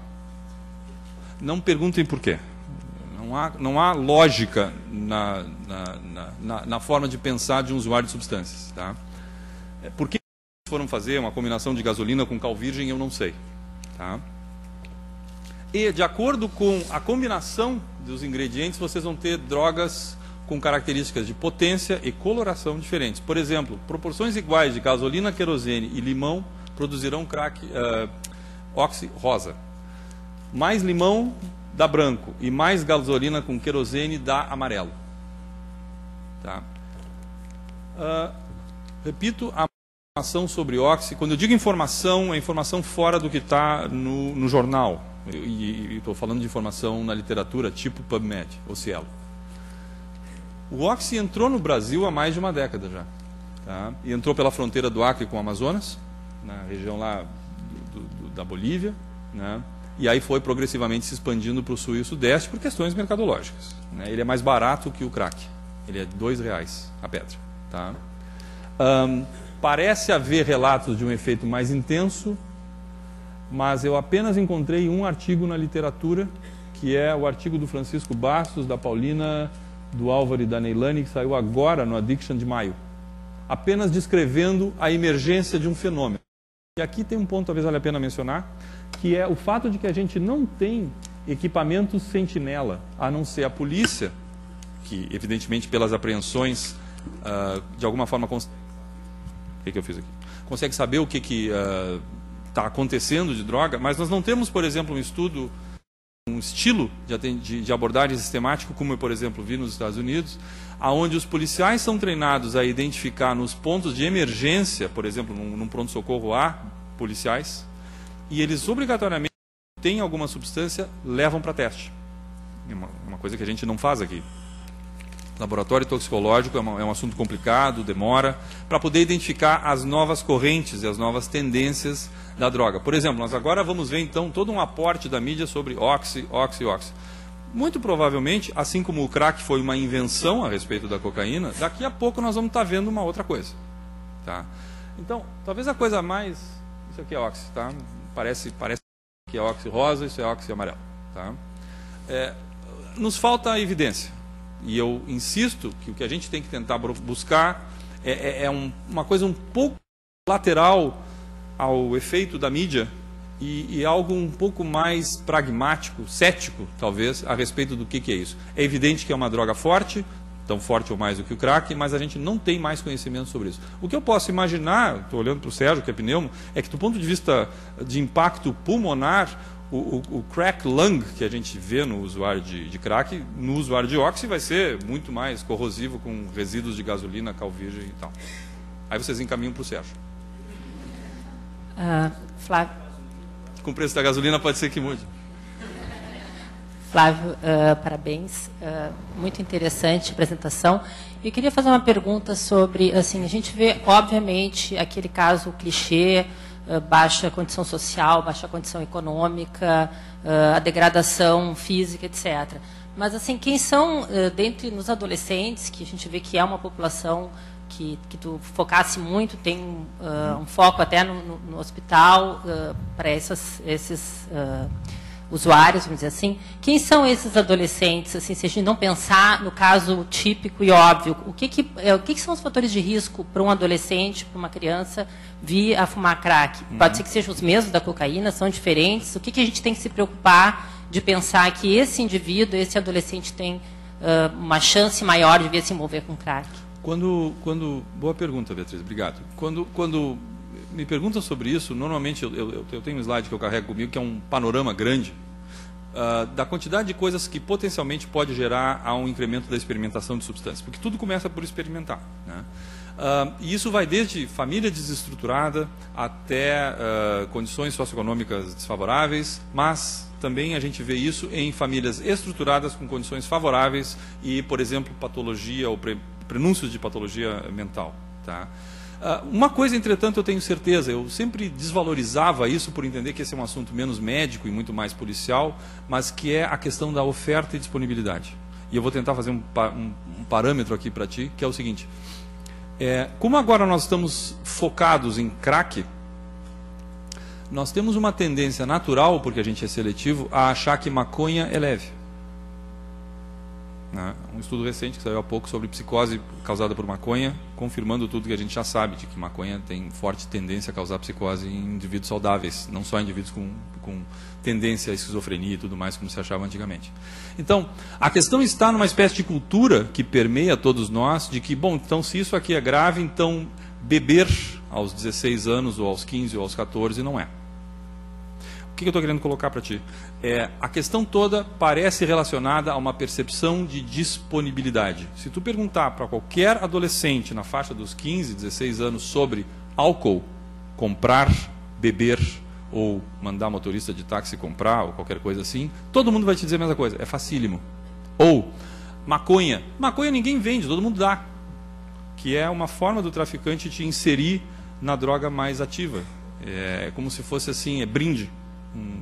Não perguntem por quê. Não há lógica na forma de pensar de um usuário de substâncias. Tá? Por que foram fazer uma combinação de gasolina com cal virgem, eu não sei. Tá? E, de acordo com a combinação dos ingredientes, vocês vão ter drogas com características de potência e coloração diferentes. Por exemplo, proporções iguais de gasolina, querosene e limão produzirão crack Oxy rosa. Mais limão dá branco e mais gasolina com querosene dá amarelo. Tá? Repito, a informação sobre Oxy, quando eu digo informação, é informação fora do que está no jornal. E estou falando de informação na literatura, tipo PubMed ou Cielo. O Oxy entrou no Brasil há mais de uma década já. Tá? E entrou pela fronteira do Acre com o Amazonas, na região lá da Bolívia, né? E aí foi progressivamente se expandindo para o sul e o sudeste por questões mercadológicas. Né? Ele é mais barato que o crack. Ele é R$2 a pedra. Tá? Parece haver relatos de um efeito mais intenso, mas eu apenas encontrei um artigo na literatura, que é o artigo do Francisco Bastos, da Paulina, do Álvaro e da Neilane, que saiu agora no Addiction de maio, apenas descrevendo a emergência de um fenômeno. E aqui tem um ponto, talvez valha a pena mencionar, que é o fato de que a gente não tem equipamentos sentinela, a não ser a polícia, que evidentemente pelas apreensões, de alguma forma, o que eu fiz aqui? Consegue saber o que está acontecendo de droga, mas nós não temos, por exemplo, um estudo, um estilo de abordagem sistemático, como eu, por exemplo, vi nos Estados Unidos, onde os policiais são treinados a identificar nos pontos de emergência, por exemplo, num pronto-socorro há policiais, e eles obrigatoriamente têm alguma substância, levam para teste. É uma coisa que a gente não faz aqui. Laboratório toxicológico é um assunto complicado, demora, para poder identificar as novas correntes e as novas tendências da droga. Por exemplo, nós agora vamos ver então todo um aporte da mídia sobre oxi. Muito provavelmente, assim como o crack foi uma invenção a respeito da cocaína, daqui a pouco nós vamos estar vendo uma outra coisa. Tá? Então, talvez a coisa mais... Isso aqui é oxi, tá? Parece que é oxi rosa, isso é oxi amarelo. Tá? Nos falta evidência. E eu insisto que o que a gente tem que tentar buscar uma coisa um pouco lateral ao efeito da mídia e algo um pouco mais pragmático, cético, talvez, a respeito do que é isso. É evidente que é uma droga forte, tão forte ou mais do que o crack, mas a gente não tem mais conhecimento sobre isso. O que eu posso imaginar, estou olhando para o Sérgio, que é pneumo, é que do ponto de vista de impacto pulmonar, o crack lung que a gente vê no usuário de crack, no usuário de oxi, vai ser muito mais corrosivo com resíduos de gasolina, cal virgem e tal. Aí vocês encaminham para o Sérgio. Flávio. Com o preço da gasolina pode ser que mude. Flávio, parabéns. Muito interessante a apresentação. Eu queria fazer uma pergunta sobre, assim, a gente vê, obviamente, aquele caso clichê, baixa condição social, baixa condição econômica, a degradação física, etc. Mas, assim, quem são, dentre nos adolescentes, que a gente vê que é uma população que tu focasse muito, tem um foco até no hospital para esses usuários, vamos dizer assim. Quem são esses adolescentes, assim, se a gente não pensar no caso típico e óbvio? O que são os fatores de risco para um adolescente, para uma criança, vir a fumar crack? Pode ser que sejam os mesmos da cocaína, são diferentes. O que a gente tem que se preocupar de pensar que esse indivíduo, esse adolescente tem uma chance maior de vir se envolver com crack? Boa pergunta, Beatriz, obrigado. Quando me perguntam sobre isso, normalmente eu tenho um slide que eu carrego comigo, que é um panorama grande, da quantidade de coisas que potencialmente pode gerar a um incremento da experimentação de substâncias, porque tudo começa por experimentar, né? E isso vai desde família desestruturada até condições socioeconômicas desfavoráveis, mas também a gente vê isso em famílias estruturadas com condições favoráveis e, por exemplo, patologia ou prenúncios de patologia mental. Tá? Uma coisa, entretanto, eu tenho certeza, eu sempre desvalorizava isso por entender que esse é um assunto menos médico e muito mais policial, mas que é a questão da oferta e disponibilidade. E eu vou tentar fazer um parâmetro aqui para ti, que é o seguinte. Como agora nós estamos focados em crack, nós temos uma tendência natural, porque a gente é seletivo, a achar que maconha é leve. Um estudo recente que saiu há pouco sobre psicose causada por maconha, confirmando tudo que a gente já sabe, de que maconha tem forte tendência a causar psicose em indivíduos saudáveis, não só em indivíduos com tendência à esquizofrenia e tudo mais, como se achava antigamente. Então, a questão está numa espécie de cultura que permeia todos nós, de que, bom, então se isso aqui é grave, então beber aos 16 anos, ou aos 15, ou aos 14, não é. O que eu estou querendo colocar para ti? A questão toda parece relacionada a uma percepção de disponibilidade. Se tu perguntar para qualquer adolescente na faixa dos 15, 16 anos sobre álcool, comprar, beber, ou mandar motorista de táxi comprar, ou qualquer coisa assim, todo mundo vai te dizer a mesma coisa, é facílimo. Ou maconha. Maconha ninguém vende, todo mundo dá. Que é uma forma do traficante te inserir na droga mais ativa. É como se fosse assim, brinde.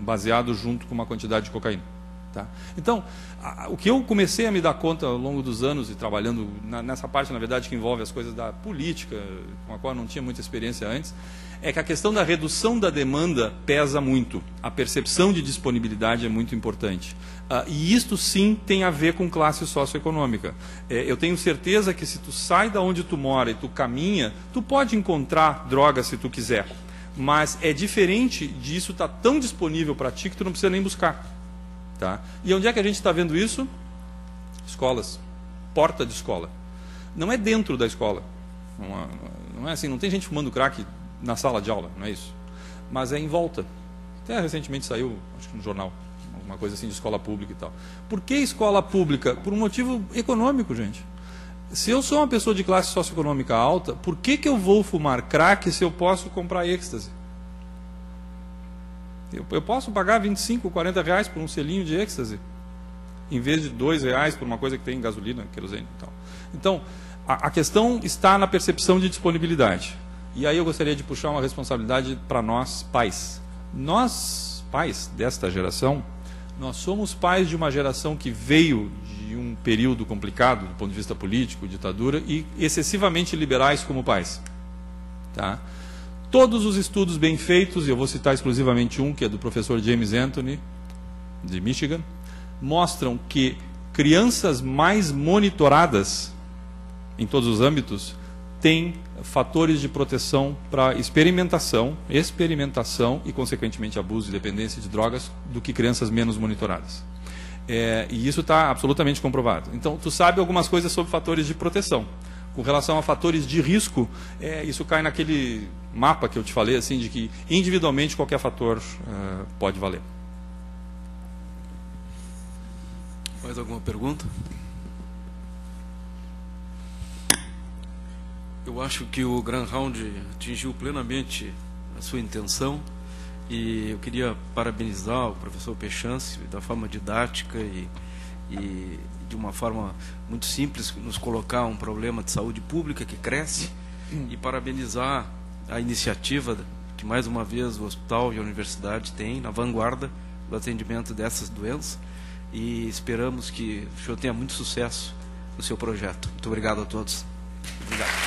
Baseado junto com uma quantidade de cocaína. Tá? Então, o que eu comecei a me dar conta ao longo dos anos e trabalhando nessa parte, na verdade, que envolve as coisas da política, com a qual eu não tinha muita experiência antes, é que a questão da redução da demanda pesa muito. A percepção de disponibilidade é muito importante. E isto sim tem a ver com classe socioeconômica. Eu tenho certeza que se tu sai da onde tu mora e tu caminha, tu pode encontrar droga se tu quiser. Mas é diferente disso estar tão disponível para ti que tu não precisa nem buscar. Tá? E onde é que a gente está vendo isso? Escolas. Porta de escola. Não é dentro da escola. Não é assim, não tem gente fumando crack na sala de aula, não é isso. Mas é em volta. Até recentemente saiu, acho que no jornal, uma coisa assim de escola pública e tal. Por que escola pública? Por um motivo econômico, gente. Se eu sou uma pessoa de classe socioeconômica alta, por que eu vou fumar crack se eu posso comprar êxtase? Eu posso pagar 25, 40 reais por um selinho de êxtase, em vez de 2 reais por uma coisa que tem gasolina, querosene e tal. Então, a questão está na percepção de disponibilidade. E aí eu gostaria de puxar uma responsabilidade para nós, pais. Nós, pais desta geração, nós somos pais de uma geração que veio de um período complicado do ponto de vista político, ditadura, e excessivamente liberais como pais. Tá? Todos os estudos bem feitos, e eu vou citar exclusivamente um, que é do professor James Anthony, de Michigan, mostram que crianças mais monitoradas, em todos os âmbitos, têm fatores de proteção para experimentação e, consequentemente, abuso e dependência de drogas, do que crianças menos monitoradas. E isso está absolutamente comprovado. Então, tu sabe algumas coisas sobre fatores de proteção. Com relação a fatores de risco, isso cai naquele mapa que eu te falei, assim, de que individualmente qualquer fator pode valer. Mais alguma pergunta? Eu acho que o Grand Round atingiu plenamente a sua intenção e eu queria parabenizar o professor Péchanse da forma didática e de uma forma muito simples nos colocar um problema de saúde pública que cresce e parabenizar a iniciativa que mais uma vez o hospital e a universidade têm na vanguarda do atendimento dessas doenças e esperamos que o senhor tenha muito sucesso no seu projeto. Muito obrigado a todos. Obrigado.